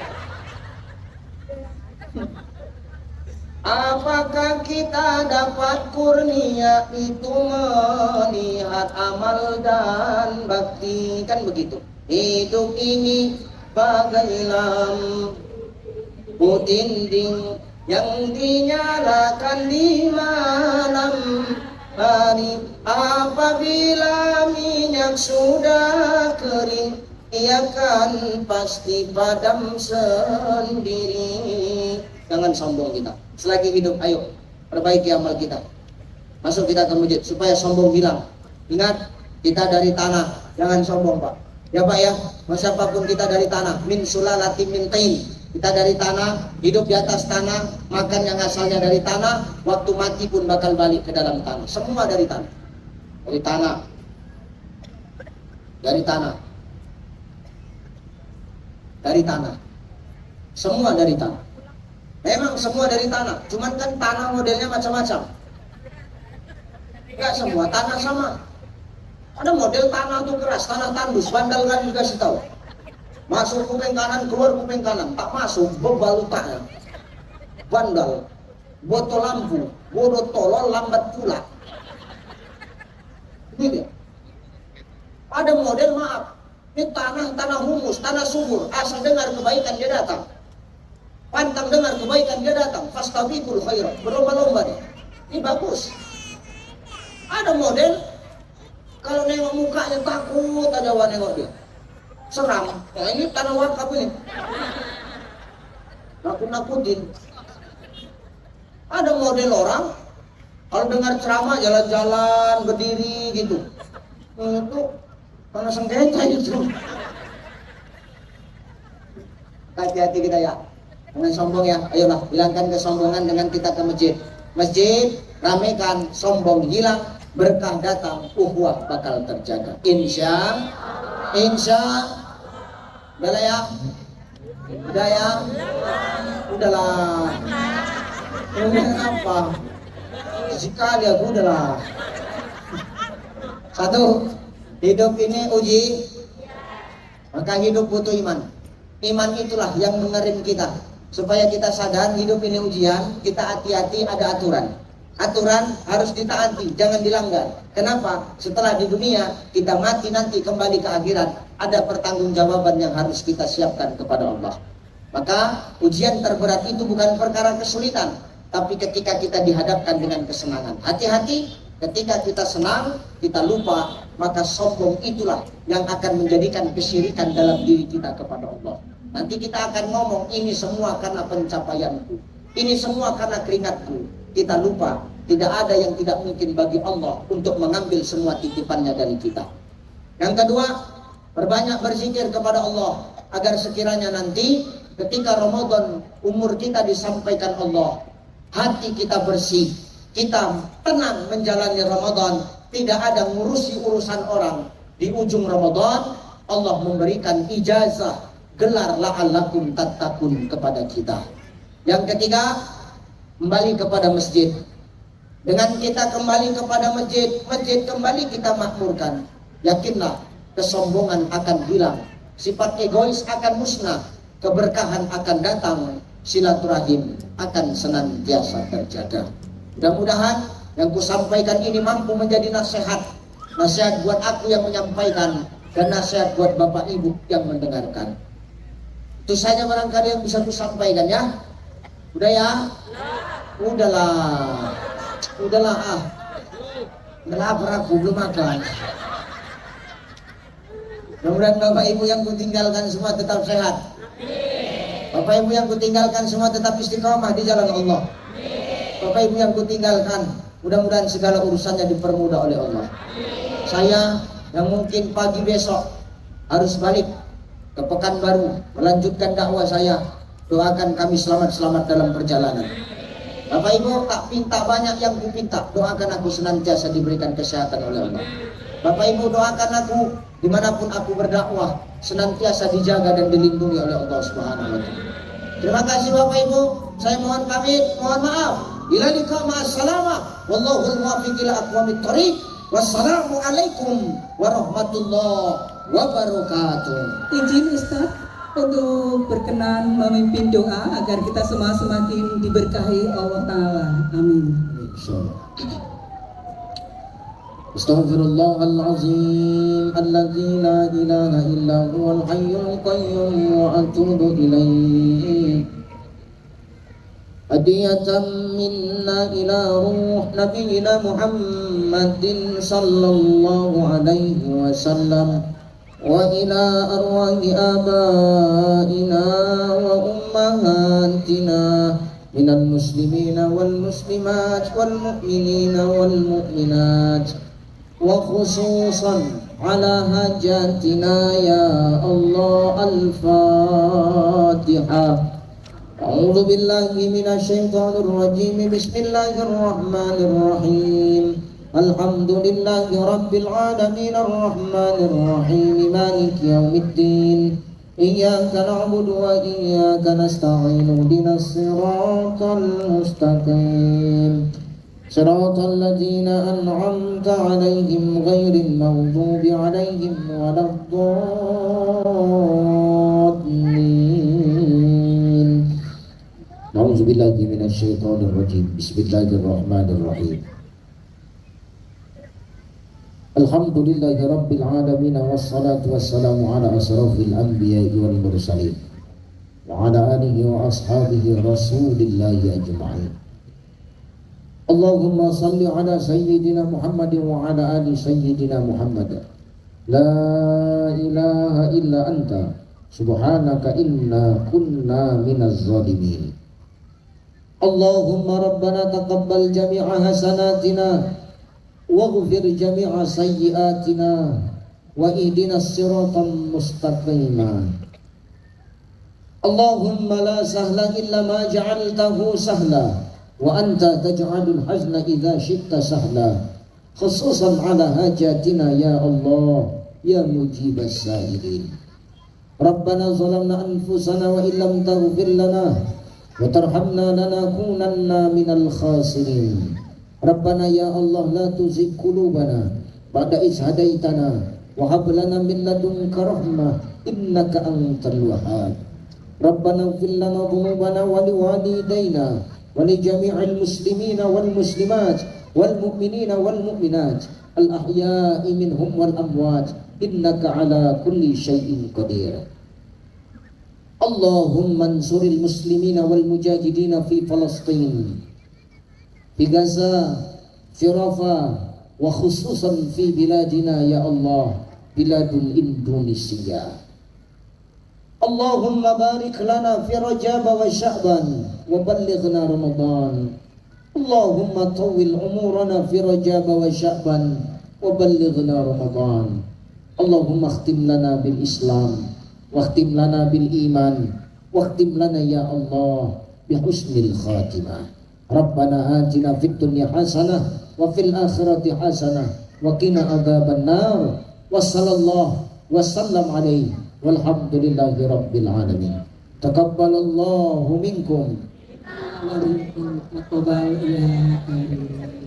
Apakah kita dapat kurnia itu melihat amal dan bakti? Kan begitu. Hidup ini bagai lampu dinding yang dinyalakan di malam hari. Apabila minyak minyak sudah kering, ia kan pasti padam sendiri. Jangan sombong kita. Selagi hidup, ayo perbaiki amal kita. Masuk kita ke masjid supaya sombong hilang. Ingat, kita dari tanah, jangan sombong Pak. Ya Pak ya, siapapun kita dari tanah, min sulalati min tain. Kita dari tanah, hidup di atas tanah, makan yang asalnya dari tanah, waktu mati pun bakal balik ke dalam tanah. Semua dari tanah. Dari tanah. Dari tanah. Dari tanah. Semua dari tanah. Memang semua dari tanah, cuman kan tanah modelnya macam-macam. Enggak semua tanah sama. Ada model tanah tuh keras, tanah tandus, bandal kan juga sih tahu. Masuk kuping kanan, keluar kuping kanan, tak masuk, bebalutannya. Bandal, botol lampu, bodoh tolol, lambat pula. Ini dia. Ada model maaf, ini tanah humus, tanah subur, asal dengar kebaikan dia datang. Pantang dengar kebaikan dia datang, fastabiqul khairat, berlomba-lomba dia. Ini bagus. Ada model, kalau nengok mukanya takut aja wah nengok dia. Seram. Nah ini tanah wakaf ini. Nakut-nakutin. Ada model orang, kalau dengar ceramah jalan-jalan, berdiri gitu. Itu tanah sengketa itu. Hati-hati kita ya. Jangan sombong ya. Ayolah, hilangkan kesombongan dengan kita ke masjid. Masjid, ramekan, sombong hilang, berkah datang, ukhuwah bakal terjaga. Insya udahlah ya. Udah ya. Udahlah. Udah apa? Sekali aku udahlah. Satu, hidup ini uji, maka hidup butuh iman. Iman itulah yang mengerim kita. Supaya kita sadar hidup ini ujian, kita hati-hati ada aturan. Aturan harus ditaati, jangan dilanggar. Kenapa? Setelah di dunia, kita mati nanti kembali ke akhirat, ada pertanggungjawaban yang harus kita siapkan kepada Allah. Maka ujian terberat itu bukan perkara kesulitan, tapi ketika kita dihadapkan dengan kesenangan. Hati-hati, ketika kita senang, kita lupa, maka sombong itulah yang akan menjadikan kesyirikan dalam diri kita kepada Allah. Nanti kita akan ngomong, ini semua karena pencapaianku, ini semua karena keringatku. Kita lupa, tidak ada yang tidak mungkin bagi Allah untuk mengambil semua titipannya dari kita. Yang kedua, perbanyak berzikir kepada Allah, agar sekiranya nanti ketika Ramadan umur kita disampaikan Allah, hati kita bersih, kita tenang menjalani Ramadan, tidak ada ngurusi urusan orang. Di ujung Ramadan, Allah memberikan ijazah, gelar la'allakum tattaqun kepada kita. Yang ketiga, kembali kepada masjid. Dengan kita kembali kepada masjid, masjid kembali kita makmurkan. Yakinlah, kesombongan akan hilang, sifat egois akan musnah, keberkahan akan datang, silaturahim akan senantiasa terjaga. Mudah-mudahan yang kusampaikan ini mampu menjadi nasihat. Nasihat buat aku yang menyampaikan, dan nasihat buat Bapak Ibu yang mendengarkan. Itu saja barangkali yang bisa kusampaikan ya. Udah ya? Udahlah. Udahlah ah. Udah lapar aku, belum makan. Mudah-mudahan Bapak Ibu yang kutinggalkan semua tetap sehat. Bapak Ibu yang kutinggalkan semua tetap istiqomah di jalan Allah. Bapak Ibu yang kutinggalkan, mudah-mudahan segala urusannya dipermudah oleh Allah. Saya yang mungkin pagi besok harus balik ke Pekanbaru melanjutkan dakwah saya, doakan kami selamat-selamat dalam perjalanan. Bapak Ibu tak minta banyak yang kupinta, doakan aku senantiasa diberikan kesehatan oleh Allah. Bapak Ibu doakan aku dimanapun aku berdakwah senantiasa dijaga dan dilindungi oleh Allah Subhanahu wa Ta'ala. Terima kasih Bapak Ibu, saya mohon pamit, mohon maaf. Ila liqa ma'assalamah, wallahul muwaffiq ila aqwamit thoriq. Wassalamualaikum warahmatullahi wabarakatuh. Izin Ustaz untuk berkenan memimpin doa agar kita semua semakin diberkahi Allah Ta'ala. Amin. Astaghfirullahaladzim alladzi la ilaha illa huwal hayyul qayyum wa atubu ilaih. هدية منا إلى روح نبينا محمد صلى الله عليه وسلم وإلى أرواح آبائنا وأمهاتنا من المسلمين والمسلمات والمؤمنين والمؤمنات وخصوصا على حاجاتنا يا الله. الفاتحة. أعوذ بالله من الشيطان الرجيم. بسم الله الرحمن الرحيم. الحمد لله رب العالمين الرحمن الرحيم مالك يوم الدين. إياك نعبد وإياك نستعين اهدنا الصراط المستقيم صراط الذين أنعمت عليهم غير المغضوب عليهم ولا الضالين. أعوذ بالله من الشيطان الرجيم. بسم الله الرحمن الرحيم. الحمد لله رب العالمين والصلاة والسلام على أشرف الأنبياء والمرسلين وعلى آله وأصحابه رسول الله أجمعين. اللهم صل على سيدنا محمد وعلى آل سيدنا محمد. لا إله إلا أنت سبحانك إنا كنا من الظالمين. اللهم ربنا تقبل جميع حسناتنا واغفر جميع سيئاتنا واهدنا الصراط المستقيم. اللهم لا سهل إلا ما جعلته سهلا وأنت تجعل الحزن إذا شئت سهلا خصوصا على حاجاتنا يا الله يا مجيب السائلين. ربنا ظلمنا أنفسنا وإن لم تغفر لنا وترحمنا لنكونن من الخاسرين. ربنا يا الله لا تزغ قلوبنا بعد إذ هديتنا وهب لنا من لدنك رحمة إنك أنت الوهاب. ربنا اغفر لنا ذنوبنا ولوالدينا ولجميع المسلمين والمسلمات والمؤمنين والمؤمنات الأحياء منهم والأموات إنك على كل شيء قدير. اللهم انصر المسلمين والمجاهدين في فلسطين في غزة في رفح وخصوصا في بلادنا يا الله بلاد إندونيسيا. اللهم بارك لنا في رجب وشعبان وبلغنا رمضان. اللهم طول أمورنا في رجب وشعبان وبلغنا رمضان. اللهم اختم لنا بالإسلام واختم لنا بالإيمان واختم لنا يا الله بحسن الخاتمة. ربنا آتنا في الدنيا حسنة وفي الآخرة حسنة وقنا عذاب النار. وصلى الله وسلم عليه والحمد لله رب العالمين. تقبل الله منكم. Waalaikumsalam warahmatullahi wabarakatuh.